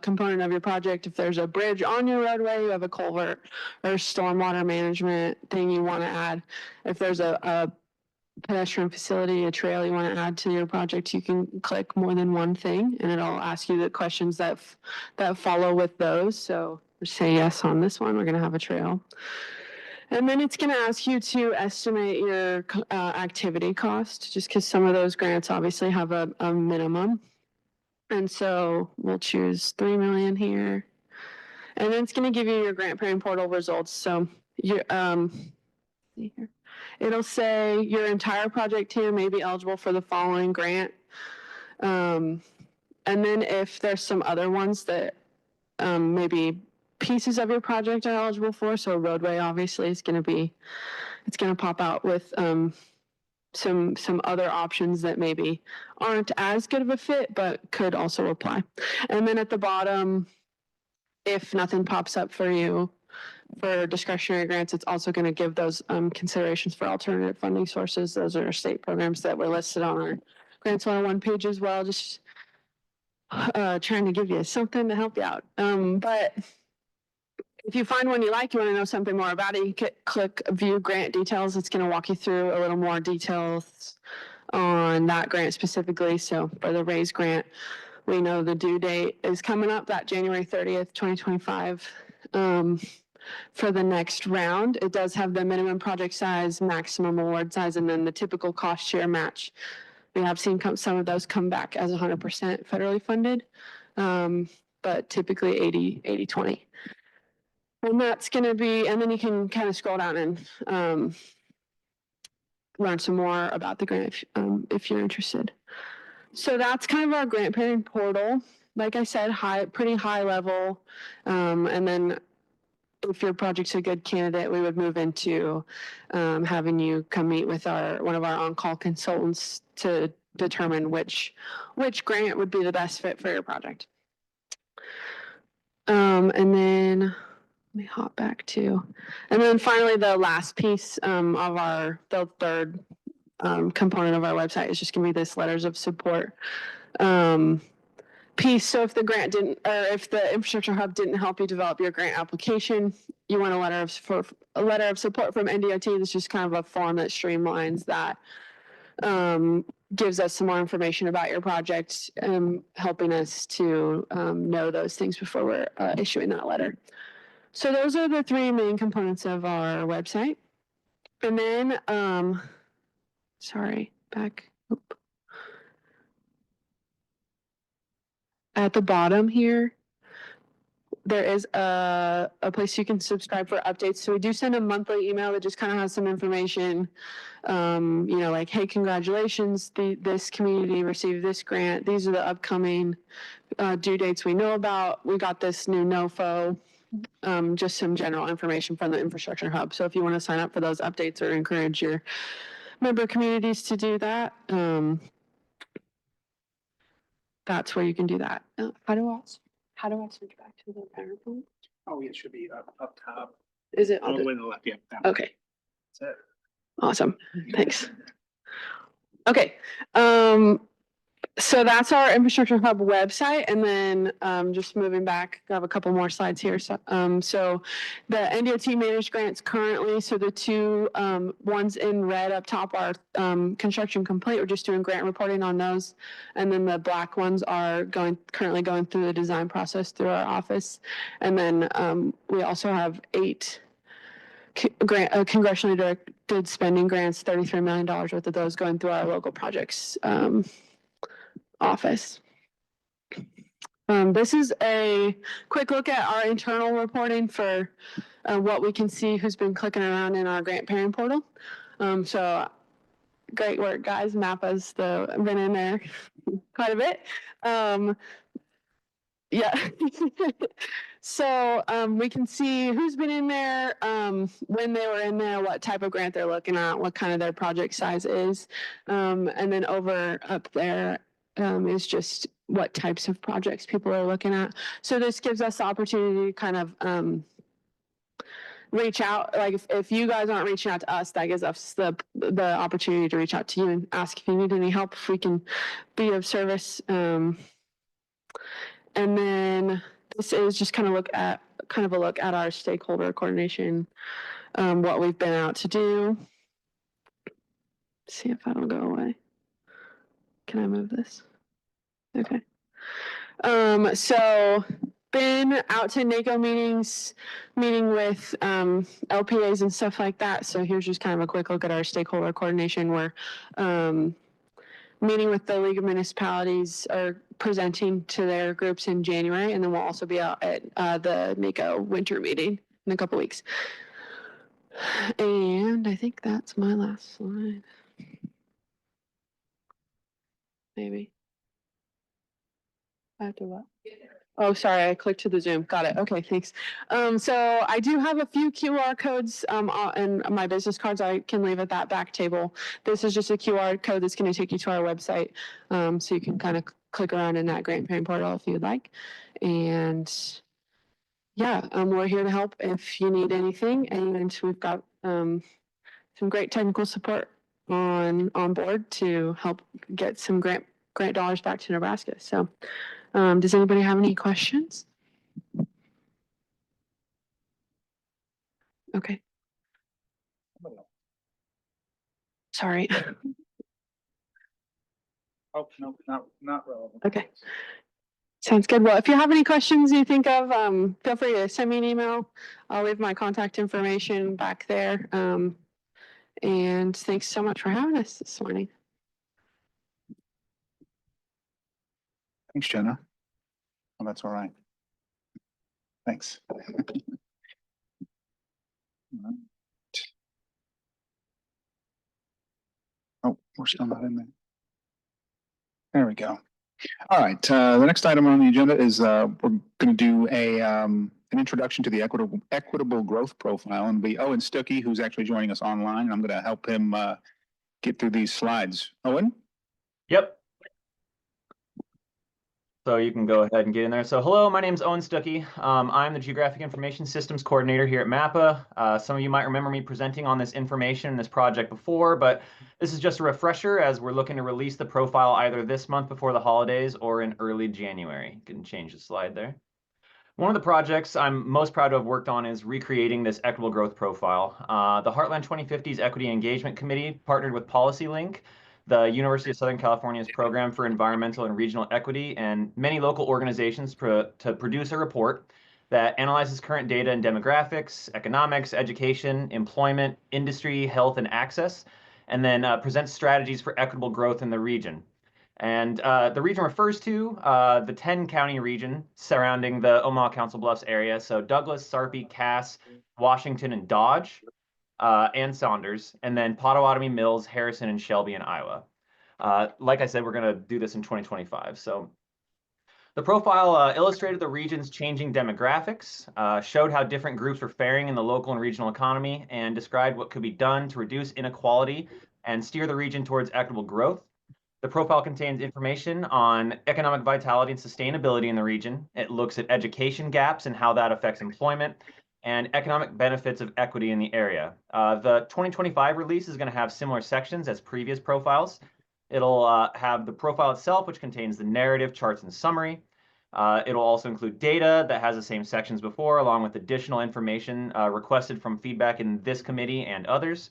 component of your project. If there's a bridge on your roadway, you have a culvert or stormwater management thing you want to add. If there's a pedestrian facility, a trail you want to add to your project, you can click more than one thing, and it'll ask you the questions that follow with those. So say yes on this one, we're going to have a trail. And then it's going to ask you to estimate your activity cost, just because some of those grants obviously have a minimum. And so we'll choose 3 million here. And then it's going to give you your grant pairing portal results. So it'll say your entire project here may be eligible for the following grant. And then if there's some other ones that maybe pieces of your project are eligible for, so roadway obviously is going to pop out with some other options that maybe aren't as good of a fit but could also apply. And then at the bottom, if nothing pops up for you, for discretionary grants, it's also going to give those considerations for alternative funding sources. Those are state programs that were listed on our Grants 101 page as well. Just trying to give you something to help you out. But if you find one you like, you want to know something more about it, you can click view grant details. It's going to walk you through a little more details on that grant specifically. So for the RAISE grant, we know the due date is coming up, that January 30th, 2025. For the next round, it does have the minimum project size, maximum award size, and then the typical cost share match. We have seen some of those come back as 100% federally funded, but typically 80-20. And that's going to be, and then you can kind of scroll down and learn some more about the grant if you're interested. So that's kind of our grant parent portal. Like I said, pretty high level. And then if your project's a good candidate, we would move into having you come meet with one of our on-call consultants to determine which grant would be the best fit for your project. And then let me hop back to, and then finally the last piece of the third component of our website is just going to be this letters of support piece. So if the grant didn't, or if the infrastructure hub didn't help you develop your grant application, you want a letter of support from NDOT. That's just kind of a form that streamlines that, gives us some more information about your project, helping us to know those things before we're issuing that letter. So those are the three main components of our website. And then, sorry, back. Oop. At the bottom here, there is a place you can subscribe for updates. So we do send a monthly email that just kind of has some information, like, hey, congratulations, this community received this grant. These are the upcoming due dates we know about. We got this new NOFO, just some general information from the infrastructure hub. So if you want to sign up for those updates or encourage your member communities to do that, that's where you can do that. How do I switch back to the PowerPoint? Oh, it should be up top. Is it All the way to the left, yeah. That one. Okay. That's it. Awesome. Thanks. Okay. So that's our infrastructure hub website. And then just moving back, I have a couple more slides here. So the NDOT managed grants currently, so the two ones in red up top are construction complete. We're just doing grant reporting on those. And then the black ones are currently going through the design process through our office. And then we also have 8 congressionally directed spending grants, $33 million worth of those going through our local projects office. This is a quick look at our internal reporting for what we can see who's been clicking around in our grant parent portal. So great work, guys. MAPA's been in there quite a bit. Yeah. So we can see who's been in there, when they were in there, what type of grant they're looking at, what kind of their project size is. And then over up there is just what types of projects people are looking at. So this gives us the opportunity to kind of reach out. Like if you guys aren't reaching out to us, that gives us the opportunity to reach out to you and ask if you need any help, if we can be of service. And then this is just kind of a look at our stakeholder coordination, what we've been out to do. See if that'll go away. Can I move this? Okay. So been out to NACO meetings, meeting with LPAs and stuff like that. So here's just kind of a quick look at our stakeholder coordination. We're meeting with the League of Municipalities, or presenting to their groups in January, and then we'll also be out at the NACO winter meeting in a couple weeks. And I think that's my last slide. Maybe. I have to what? Oh, sorry, I clicked to the Zoom. Got it. Okay, thanks. So I do have a few QR codes and my business cards I can leave at that back table. This is just a QR code that's going to take you to our website. So you can kind of click around in that grant parent portal if you'd like. And yeah, we're here to help if you need anything, and we've got some great technical support on board to help get some grant dollars back to Nebraska. So, does anybody have any questions? Okay. Sorry. Oh, no, not relevant. Okay. Sounds good. Well, if you have any questions you think of, feel free to send me an email. I'll leave my contact information back there. And thanks so much for having us this morning. Thanks, Jenna. Oh, that's all right. Thanks. Oh, we're still not in there. There we go. All right, the next item on the agenda is we're going to do an introduction to the equitable growth profile, and be Owen Stuckey, who's actually joining us online. And I'm going to help him get through these slides. Owen? Yep. So you can go ahead and get in there. So hello, my name is Owen Stuckey. I'm the Geographic Information Systems Coordinator here at MAPPA. Some of you might remember me presenting on this information in this project before, but this is just a refresher as we're looking to release the profile either this month before the holidays or in early January. You can change the slide there. One of the projects I'm most proud to have worked on is recreating this equitable growth profile. The Heartland 2050's Equity Engagement Committee partnered with PolicyLink, the University of Southern California's Program for Environmental and Regional Equity, and many local organizations to produce a report that analyzes current data in demographics, economics, education, employment, industry, health, and access, and then presents strategies for equitable growth in the region. And the region refers to the 10-county region surrounding the Omaha Council Bluffs area. So Douglas, Sarpy, Cass, Washington, and Dodge, and Saunders, and then Pottawatomie, Mills, Harrison, and Shelby in Iowa. Like I said, we're going to do this in 2025. So the profile illustrated the region's changing demographics, showed how different groups were faring in the local and regional economy, and described what could be done to reduce inequality and steer the region towards equitable growth. The profile contains information on economic vitality and sustainability in the region. It looks at education gaps and how that affects employment, and economic benefits of equity in the area. The 2025 release is going to have similar sections as previous profiles. It'll have the profile itself, which contains the narrative, charts, and summary. It'll also include data that has the same sections before, along with additional information requested from feedback in this committee and others.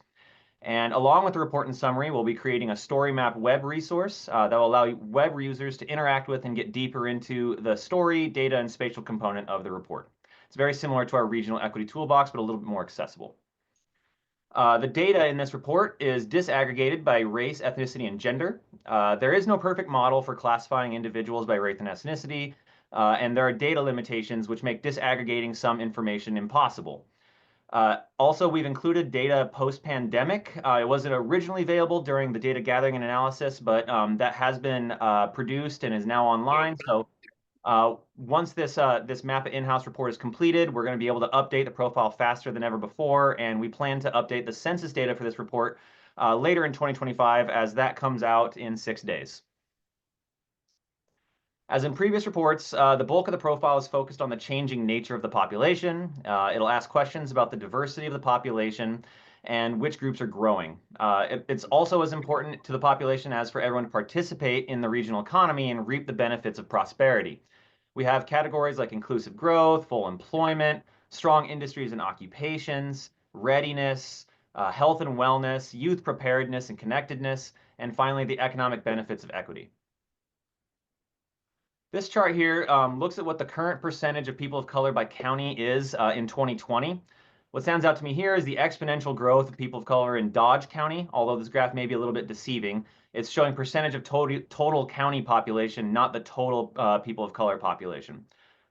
And along with the report and summary, we'll be creating a story map web resource that will allow web users to interact with and get deeper into the story, data, and spatial component of the report. It's very similar to our regional equity toolbox, but a little bit more accessible. The data in this report is disaggregated by race, ethnicity, and gender. There is no perfect model for classifying individuals by race and ethnicity, and there are data limitations which make disaggregating some information impossible. Also, we've included data post-pandemic. It wasn't originally available during the data gathering and analysis, but that has been produced and is now online. So once this MAPPA in-house report is completed, we're going to be able to update the profile faster than ever before, and we plan to update the census data for this report later in 2025 as that comes out in 6 days. As in previous reports, the bulk of the profile is focused on the changing nature of the population. It'll ask questions about the diversity of the population and which groups are growing. It's also as important to the population as for everyone to participate in the regional economy and reap the benefits of prosperity. We have categories like inclusive growth, full employment, strong industries and occupations, readiness, health and wellness, youth preparedness and connectedness, and finally, the economic benefits of equity. This chart here looks at what the current percentage of people of color by county is in 2020. What stands out to me here is the exponential growth of people of color in Dodge County, although this graph may be a little bit deceiving. It's showing percentage of total county population, not the total people of color population.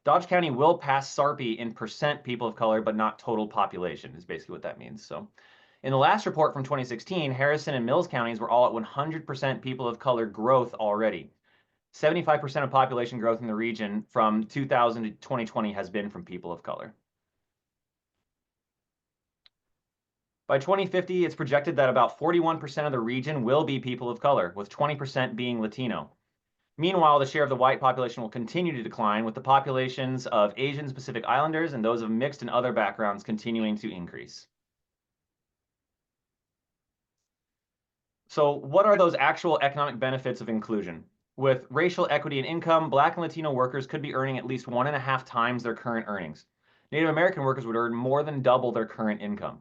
Dodge County will pass Sarpy in percent people of color, but not total population is basically what that means. So in the last report from 2016, Harrison and Mills counties were all at 100% people of color growth already. 75% of population growth in the region from 2000 to 2020 has been from people of color. By 2050, it's projected that about 41% of the region will be people of color, with 20% being Latino. Meanwhile, the share of the white population will continue to decline, with the populations of Asian Pacific Islanders and those of mixed and other backgrounds continuing to increase. So what are those actual economic benefits of inclusion? With racial equity in income, Black and Latino workers could be earning at least 1.5 times their current earnings. Native American workers would earn more than double their current income.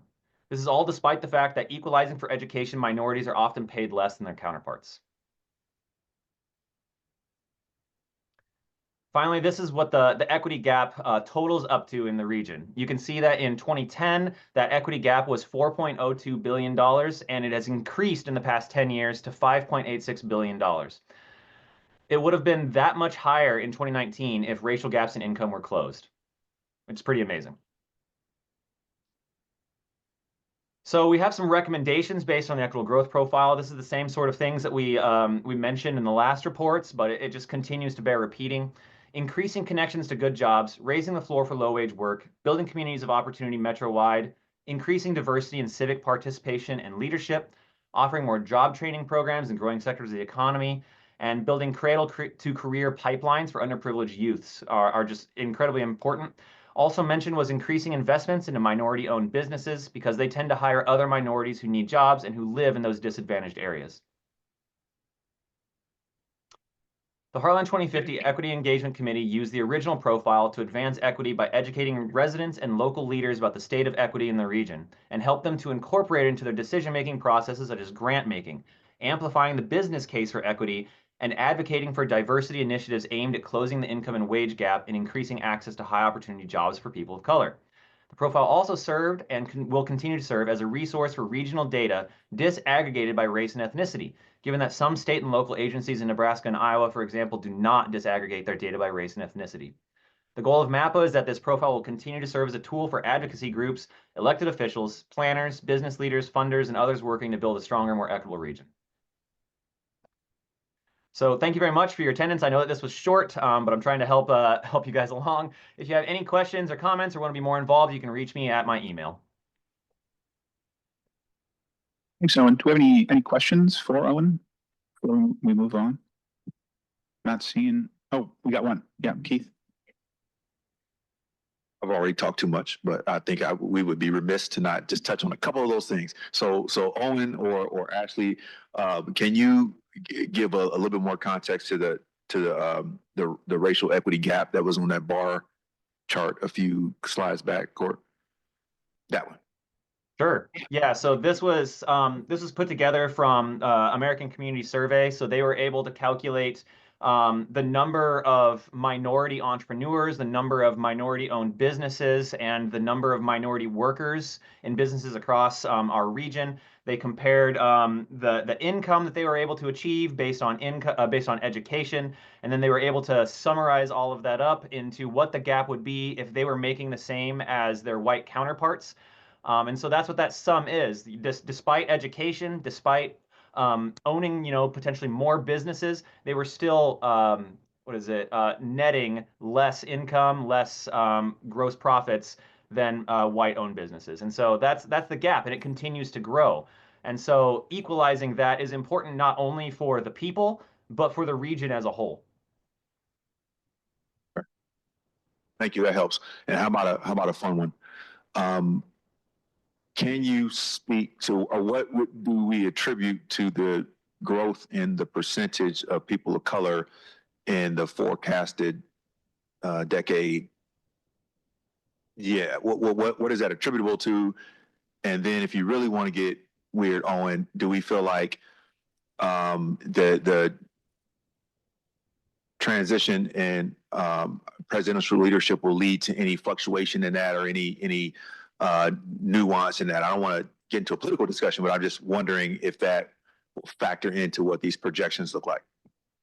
This is all despite the fact that equalizing for education, minorities are often paid less than their counterparts. Finally, this is what the equity gap totals up to in the region. You can see that in 2010, that equity gap was $4.02 billion, and it has increased in the past 10 years to $5.86 billion. It would have been that much higher in 2019 if racial gaps in income were closed. It's pretty amazing. So we have some recommendations based on the equitable growth profile. This is the same sort of things that we mentioned in the last reports, but it just continues to bear repeating. Increasing connections to good jobs, raising the floor for low-wage work, building communities of opportunity metro-wide, increasing diversity in civic participation and leadership, offering more job training programs in growing sectors of the economy, and building cradle-to-career pipelines for underprivileged youths are just incredibly important. Also mentioned was increasing investments into minority-owned businesses because they tend to hire other minorities who need jobs and who live in those disadvantaged areas. The Heartland 2050 Equity Engagement Committee used the original profile to advance equity by educating residents and local leaders about the state of equity in the region and help them to incorporate it into their decision-making processes such as grant making, amplifying the business case for equity, and advocating for diversity initiatives aimed at closing the income and wage gap and increasing access to high opportunity jobs for people of color. The profile also served and will continue to serve as a resource for regional data disaggregated by race and ethnicity, given that some state and local agencies in Nebraska and Iowa, for example, do not disaggregate their data by race and ethnicity. The goal of MAPA is that this profile will continue to serve as a tool for advocacy groups, elected officials, planners, business leaders, funders, and others working to build a stronger, more equitable region. So thank you very much for your attendance. I know that this was short, but I'm trying to help you guys along. If you have any questions or comments or want to be more involved, you can reach me at my email. Thanks, Owen. Do we have any questions for Owen before we move on? Not seeing. Oh, we got one. Yeah, Keith. I've already talked too much, but I think we would be remiss to not just touch on a couple of those things. So Owen or Ashley, can you give a little bit more context to the racial equity gap that was on that bar chart a few slides back, Court? That one. Sure. Yeah. So this was put together from American Community Survey. So they were able to calculate the number of minority entrepreneurs, the number of minority-owned businesses, and the number of minority workers in businesses across our region. They compared the income that they were able to achieve based on education, and then they were able to summarize all of that up into what the gap would be if they were making the same as their white counterparts. And so that's what that sum is. Despite education, despite owning, potentially more businesses, they were still, netting less income, less gross profits than white-owned businesses. And so that's the gap, and it continues to grow. And so equalizing that is important not only for the people, but for the region as a whole. Thank you. That helps. And how about a fun one? Can you speak to, or what do we attribute to the growth in the percentage of people of color in the forecasted decade? Yeah, what is that attributable to? And then if you really want to get weird, Owen, do we feel like the transition in presidential leadership will lead to any fluctuation in that or any nuance in that? I don't want to get into a political discussion, but I'm just wondering if that will factor into what these projections look like.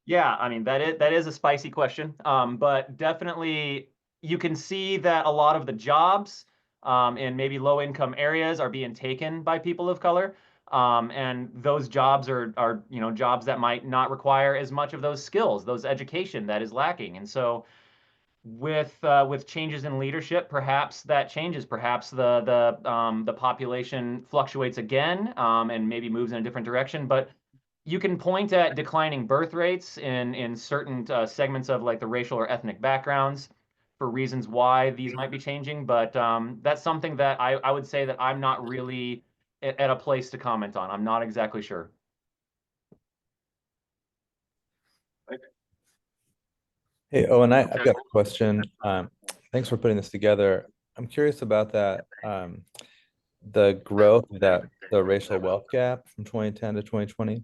Yeah, I mean, that is a spicy question, but definitely you can see that a lot of the jobs in maybe low-income areas are being taken by people of color, and those jobs are jobs that might not require as much of those skills, those education that is lacking, and so with changes in leadership, perhaps that changes. Perhaps the population fluctuates again and maybe moves in a different direction. But you can point at declining birth rates in certain segments of like the racial or ethnic backgrounds for reasons why these might be changing, but that's something that I would say that I'm not really at a place to comment on. I'm not exactly sure. Hey, Owen, I've got a question. Thanks for putting this together. I'm curious about that, the growth of the racial wealth gap from 2010 to 2020.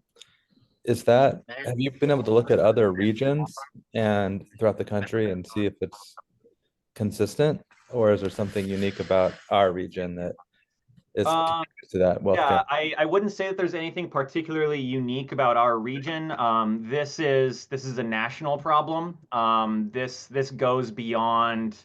Have you been able to look at other regions and throughout the country and see if it's consistent, or is there something unique about our region that is to that wealth Yeah, gap? I wouldn't say that there's anything particularly unique about our region. This is a national problem. This goes beyond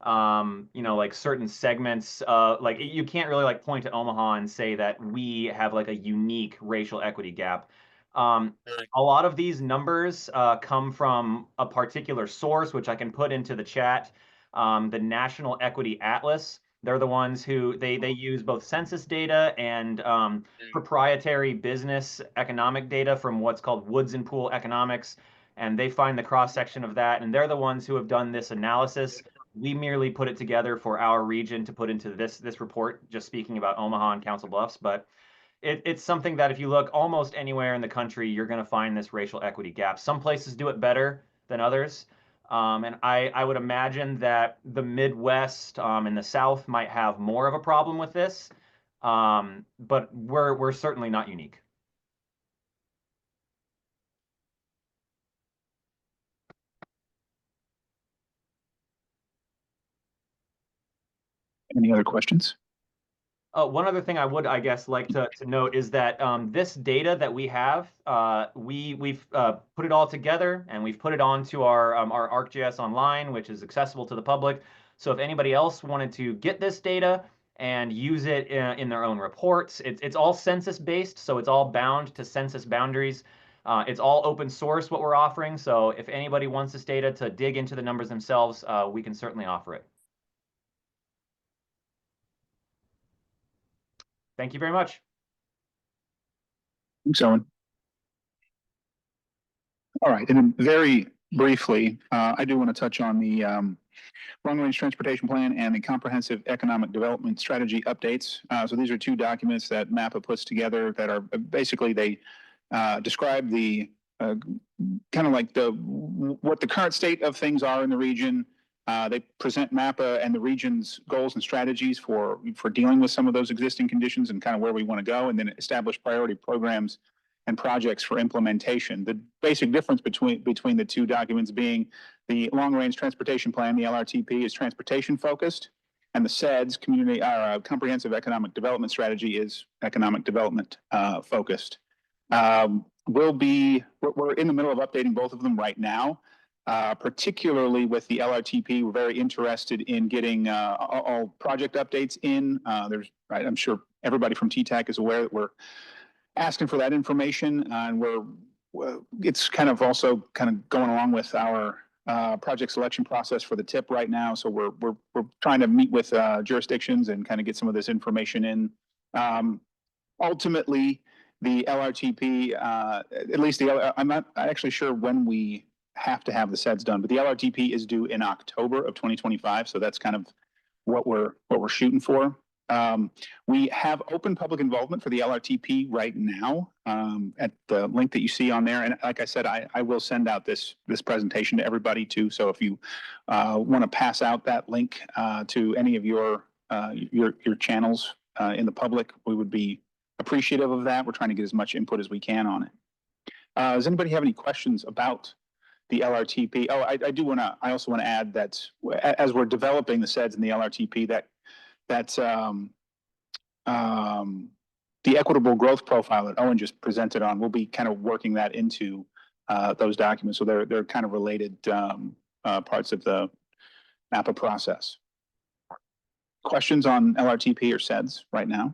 like certain segments. Like you can't really like point to Omaha and say that we have like a unique racial equity gap. A lot of these numbers come from a particular source, which I can put into the chat. The National Equity Atlas. They're the ones who they use both census data and proprietary business economic data from what's called Woods and Pool economics, and they find the cross section of that, and they're the ones who have done this analysis. We merely put it together for our region to put into this report, just speaking about Omaha and Council Bluffs, but it's something that if you look almost anywhere in the country, you're going to find this racial equity gap. Some places do it better than others. And I would imagine that the Midwest and the South might have more of a problem with this, but we're certainly not unique. Any other questions? One other thing I would, I guess, like to note is that this data that we have, we've put it all together and we've put it onto our ArcGIS Online, which is accessible to the public. So if anybody else wanted to get this data and use it in their own reports, it's all census based, so it's all bound to census boundaries. It's all open source what we're offering. So if anybody wants this data to dig into the numbers themselves, we can certainly offer it. Thank you very much. Thanks, Owen. All right, and then very briefly, I do want to touch on the long-range transportation plan and the comprehensive economic development strategy updates. So these are two documents that MAPA puts together that are basically they describe the kind of like what the current state of things are in the region. They present MAPA and the region's goals and strategies for dealing with some of those existing conditions and kind of where we want to go, and then establish priority programs and projects for implementation. The basic difference between the two documents being the long-range transportation plan, the LRTP, is transportation focused, and the CEDS, comprehensive economic development strategy, is economic development focused. We're in the middle of updating both of them right now. Particularly with the LRTP, we're very interested in getting all project updates in. I'm sure everybody from TTAC is aware that we're asking for that information, and it's kind of also kind of going along with our project selection process for the TIP right now. So we're trying to meet with jurisdictions and kind of get some of this information in. Ultimately, the LRTP, at least I'm not actually sure when we have to have the CEDS done, but the LRTP is due in October of 2025. So that's kind of what we're shooting for. We have open public involvement for the LRTP right now at the link that you see on there. And like I said, I will send out this presentation to everybody too. So if you want to pass out that link to any of your channels in the public, we would be appreciative of that. We're trying to get as much input as we can on it. Does anybody have any questions about the LRTP? Oh, I also want to add that as we're developing the CEDS and the LRTP, that's the equitable growth profile that Owen just presented on. We'll be kind of working that into those documents. So they're kind of related parts of the MAPA process. Questions on LRTP or CEDS right now?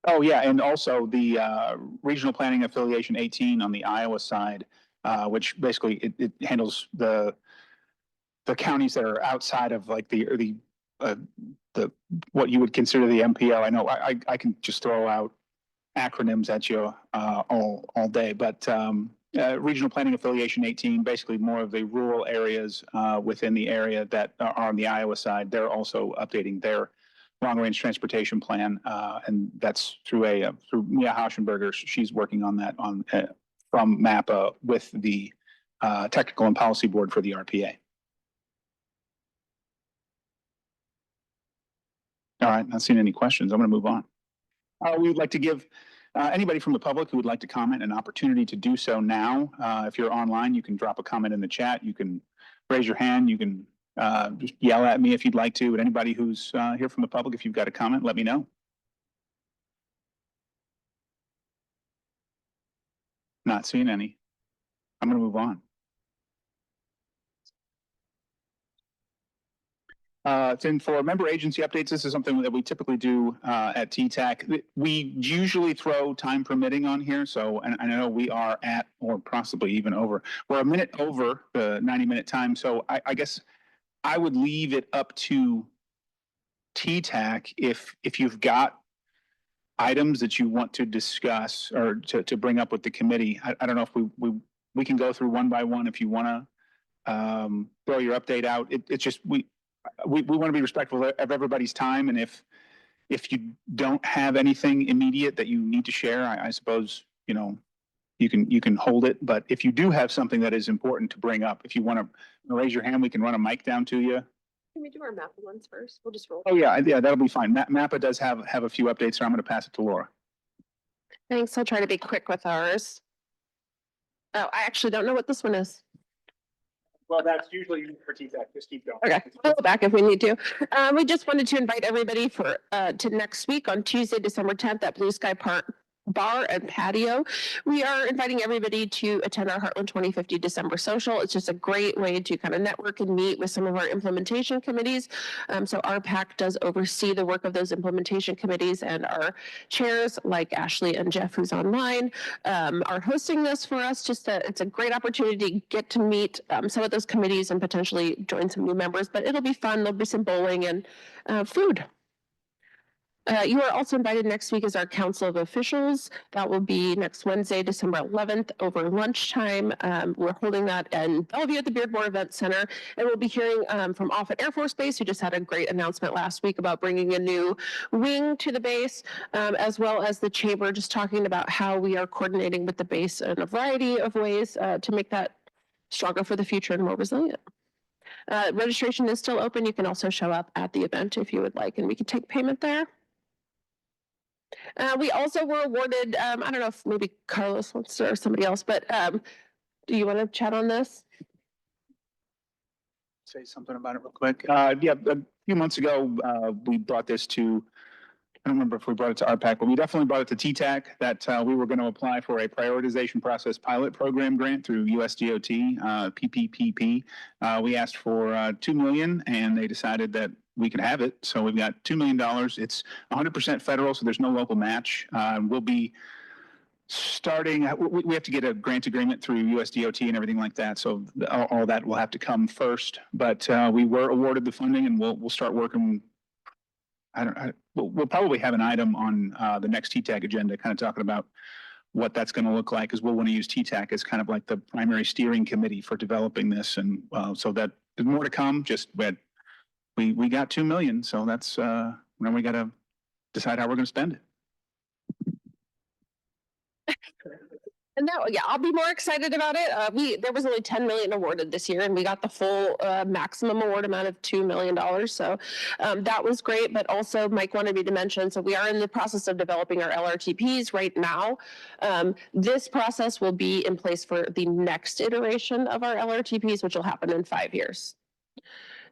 Oh, yeah, and also the Regional Planning Affiliation 18 on the Iowa side, which basically it handles the counties that are outside of like the what you would consider the MPO. I know I can just throw out acronyms at you all day, but Regional Planning Affiliation 18, basically more of the rural areas within the area that are on the Iowa side. They're also updating their long-range transportation plan, and that's through through Mia Hauschenberger. She's working on that from MAPA with the Technical and Policy Board for the RPA. All right, not seeing any questions. I'm going to move on. We would like to give anybody from the public who would like to comment an opportunity to do so now. If you're online, you can drop a comment in the chat. You can raise your hand. You can just yell at me if you'd like to. But anybody who's here from the public, if you've got a comment, let me know. Not seeing any. I'm going to move on. Then for member agency updates, this is something that we typically do at TTAC. We usually throw time permitting on here. So, and I know we are at, or possibly even over, we're a minute over the 90-minute time. So I guess I would leave it up to TTAC if you've got items that you want to discuss or to bring up with the committee. I don't know if we can go through one by one if you want to throw your update out. It's just we want to be respectful of everybody's time, and if you don't have anything immediate that you need to share, I suppose you can hold it. But if you do have something that is important to bring up, if you want to raise your hand, we can run a mic down to you. Can we do our MAPA ones first? We'll just roll. Oh yeah, that'll be fine. MAPA does have a few updates, so I'm going to pass it to Laura. Thanks. I'll try to be quick with ours. Oh, I actually don't know what this one is. Well, that's usually for TTAC. Just keep going. Okay, we'll go back if we need to. We just wanted to invite everybody to next week on Tuesday, December 10th at Blue Sky Park Bar and Patio. We are inviting everybody to attend our Heartland 2050 December social. It's just a great way to kind of network and meet with some of our implementation committees. So RPAC does oversee the work of those implementation committees, and our chairs like Ashley and Jeff, who's online, are hosting this for us. It's a great opportunity to get to meet some of those committees and potentially join some new members, but it'll be fun. There'll be some bowling and food. You are also invited next week as our Council of Officials. That will be next Wednesday, December 11th over lunchtime. We're holding that in Bellevue at the Beardmore Event Center. And we'll be hearing from Offutt Air Force Base, who just had a great announcement last week about bringing a new wing to the base, as well as the Chamber just talking about how we are coordinating with the base in a variety of ways to make that stronger for the future and more resilient. Registration is still open. You can also show up at the event if you would like, and we can take payment there. We also were awarded, I don't know if maybe Carlos wants to or somebody else, but do you want to chat on this? Say something about it real quick. Yeah, a few months ago, we brought this to, I don't remember if we brought it to RPAC, but we definitely brought it to TTAC that we were going to apply for a prioritization process pilot program grant through USDOT, PPPP. We asked for $2 million, and they decided that we could have it. So we've got $2 million. It's 100% federal, so there's no local match. We'll be starting, we have to get a grant agreement through USDOT and everything like that. So all that will have to come first. But we were awarded the funding, and we'll start working. We'll probably have an item on the next TTAC agenda, kind of talking about what that's going to look like, because we'll want to use TTAC as kind of like the primary steering committee for developing this. And so that there's more to come. Just we got $2 million, so that's now we got to decide how we're going to spend it. And that, yeah, I'll be more excited about it. There was only 10 million awarded this year, and we got the full maximum award amount of $2 million. So that was great. But also, Mike wanted me to mention, so we are in the process of developing our LRTPs right now. This process will be in place for the next iteration of our LRTPs, which will happen in 5 years.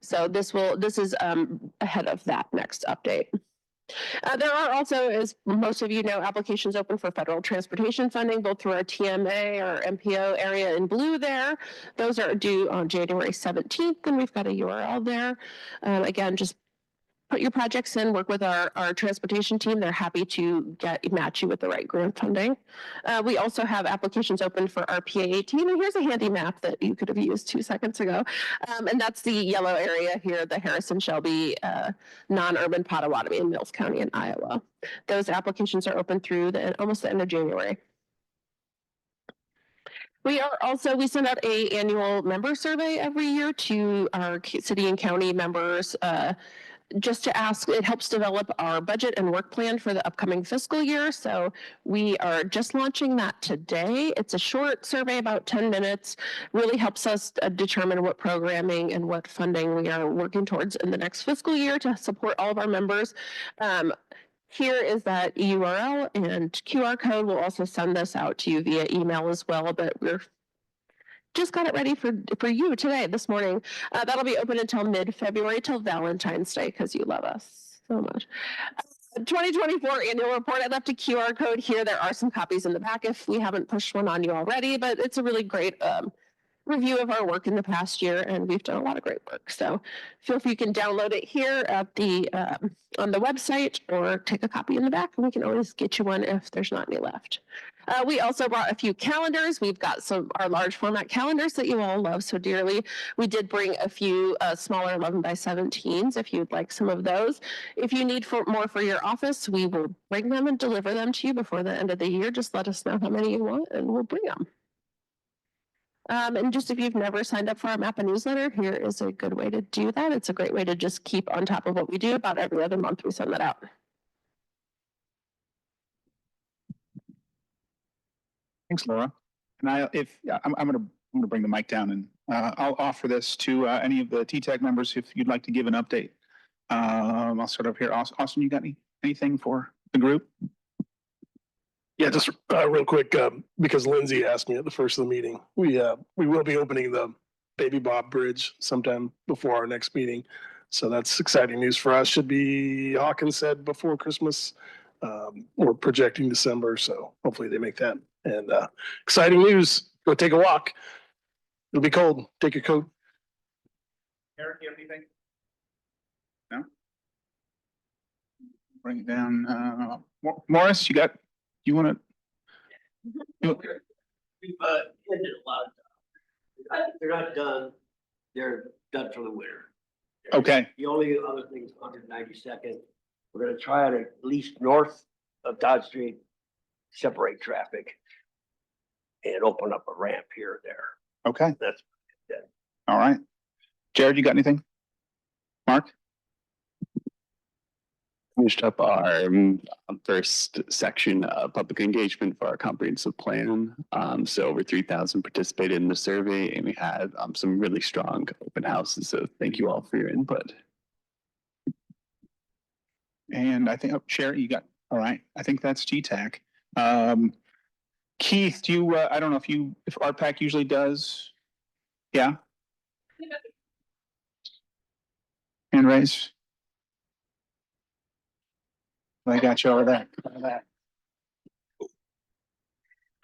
So this is ahead of that next update. There are also, as most of you know, applications open for federal transportation funding, both through our TMA or MPO area in blue there. Those are due on January 17th, and we've got a URL there. Again, just put your projects in, work with our transportation team. They're happy to match you with the right grant funding. We also have applications open for RPA 18. And here's a handy map that you could have used 2 seconds ago. And that's the yellow area here, the Harrison Shelby non-urban Potawatomi in Mills County in Iowa. Those applications are open through almost the end of January. We send out a annual member survey every year to our city and county members, just to ask. It helps develop our budget and work plan for the upcoming fiscal year. So we are just launching that today. It's a short survey, about 10 minutes, really helps us determine what programming and what funding we are working towards in the next fiscal year to support all of our members. Here is that URL and QR code. We'll also send this out to you via email as well, but we're just got it ready for you today, this morning. That'll be open until mid-February, till Valentine's Day, because you love us so much. 2024 annual report. I left a QR code here. There are some copies in the back if we haven't pushed one on you already, but it's a really great review of our work in the past year, and we've done a lot of great work. So feel free, you can download it here at the on the website, or take a copy in the back, and we can always get you one if there's not any left. We also brought a few calendars. We've got our large format calendars that you all love so dearly. We did bring a few smaller 11 by 17s if you'd like some of those. If you need more for your office, we will bring them and deliver them to you before the end of the year. Just let us know how many you want, and we'll bring them. And just if you've never signed up for our MAPA newsletter, here is a good way to do that. It's a great way to just keep on top of what we do. About every other month we send that out. Thanks, Laura. And I'm gonna bring the mic down, and I'll offer this to any of the TTAC members if you'd like to give an update. I'll start up here. Austin, you got anything for the group? Yeah, just real quick, because Lindsay asked me at the first of the meeting, we will be opening the Baby Bob Bridge sometime before our next meeting. So that's exciting news for us. Should be, Hawkins said, before Christmas. We're projecting December, so hopefully they make that. And exciting news. Go take a walk. It'll be cold. Take your coat. Eric, you have anything? No? Bring it down. Morris, you want to? We've ended a lot of time. They're not done. They're done for the winter. Okay. The only other thing is 192nd. We're gonna try to, at least north of Dodge Street, separate traffic and open up a ramp here or there. Okay. That's it. All right. Jared, you got anything? Mark? Finished up our first section of public engagement for our comprehensive plan. So over 3,000 participated in the survey, and we had some really strong open houses. So thank you all for your input. And I think, Sherry, you got, all right. I think that's TTAC. Keith, do you, I don't know if RPAC usually does. Yeah. Hand raise. I got you over there.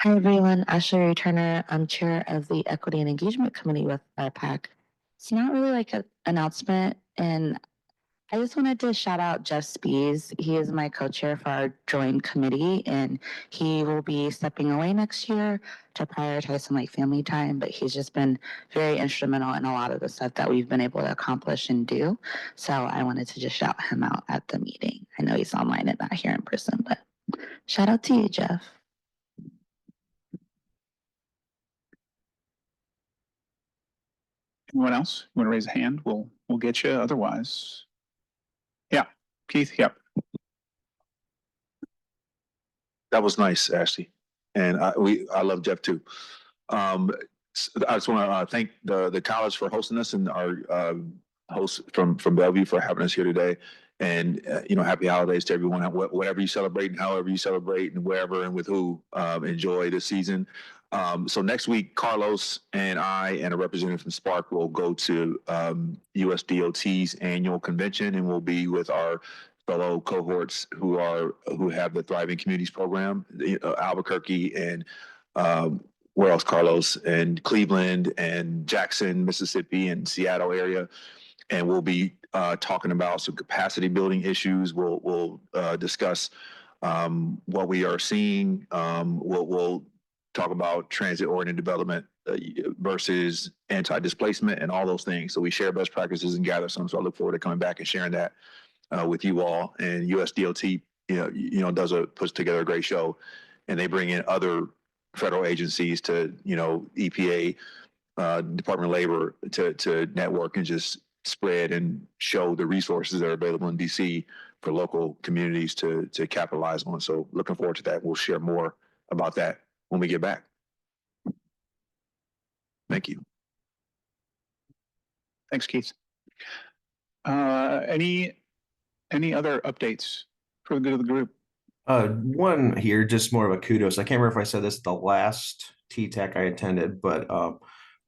Hi, everyone. Ashley Turner. I'm chair of the Equity and Engagement Committee with RPAC. It's not really like an announcement, and I just wanted to shout out Jeff Spees. He is my co-chair for our joint committee, and he will be stepping away next year to prioritize some family time, but he's just been very instrumental in a lot of the stuff that we've been able to accomplish and do. So I wanted to just shout him out at the meeting. I know he's online and not here in person, but shout out to you, Jeff. Anyone else? You want to raise a hand? We'll get you. Otherwise, yeah, Keith. Yep. That was nice, Ashley, and I love Jeff too. I just want to thank the college for hosting us, and our host from Bellevue for having us here today. And happy holidays to everyone. Whatever you celebrate, and however you celebrate, and wherever and with who, enjoy this season. So next week, Carlos and I and a representative from Spark will go to USDOT's annual convention, and we'll be with our fellow cohorts who have the Thriving Communities program, Albuquerque and where else, Carlos, and Cleveland and Jackson, Mississippi, and Seattle area. and we'll be talking about some capacity building issues. We'll discuss what we are seeing. We'll talk about transit-oriented development versus anti-displacement and all those things. So we share best practices and gather some. So I look forward to coming back and sharing that with you all. And USDOT, puts together a great show, and they bring in other federal agencies to, EPA, Department of Labor to network and just spread and show the resources that are available in DC for local communities to capitalize on. So looking forward to that. We'll share more about that when we get back. Thank you. Thanks, Keith. Any other updates for the good of the group? One here, just more of a kudos. I can't remember if I said this at the last TTAC I attended, but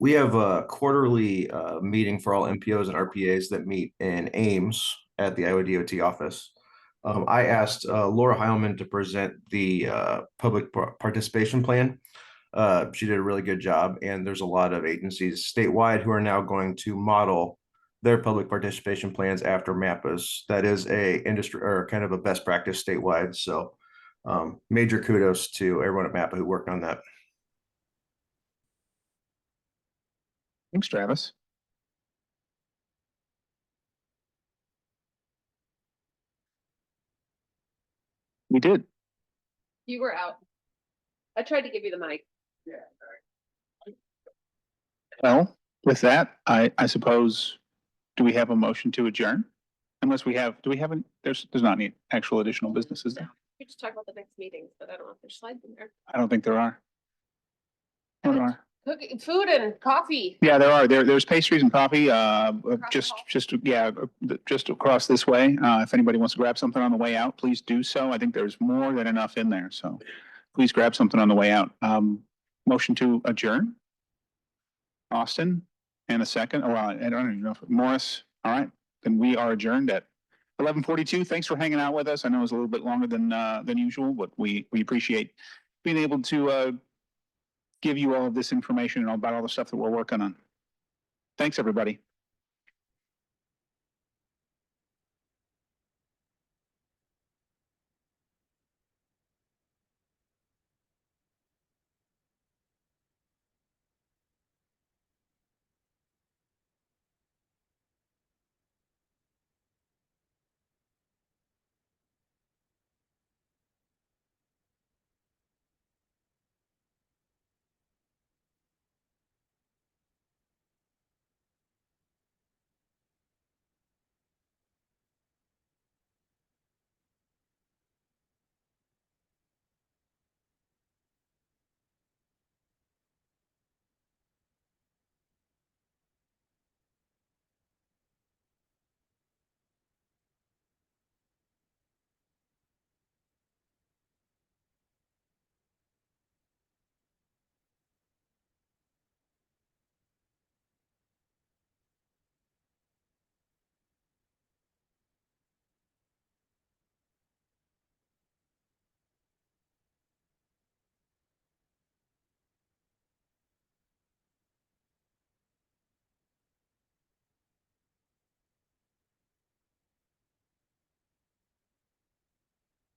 we have a quarterly meeting for all MPOs and RPAs that meet in Ames at the Iowa DOT office. I asked Laura Heilman to present the public participation plan. She did a really good job, and there's a lot of agencies statewide who are now going to model their public participation plans after MAPPA's. That is a industry or kind of a best practice statewide. So major kudos to everyone at MAPPA who worked on that. Thanks, Travis. We did. You were out. I tried to give you the mic. Well, with that, I suppose, do we have a motion to adjourn? Unless we have, there's not any actual additional businesses there. We just talk about the next meetings, but I don't know if there's slides in there. I don't think there are. There are. Cooking, food and coffee. Yeah, there are. There's pastries and coffee, just across this way. If anybody wants to grab something on the way out, please do so. I think there's more than enough in there, so please grab something on the way out. Motion to adjourn. Austin, and a second. Oh, I don't even know if Morris. All right, then we are adjourned at 11:42. Thanks for hanging out with us. I know it was a little bit longer than usual, but we appreciate being able to give you all of this information and about all the stuff that we're working on. Thanks, everybody.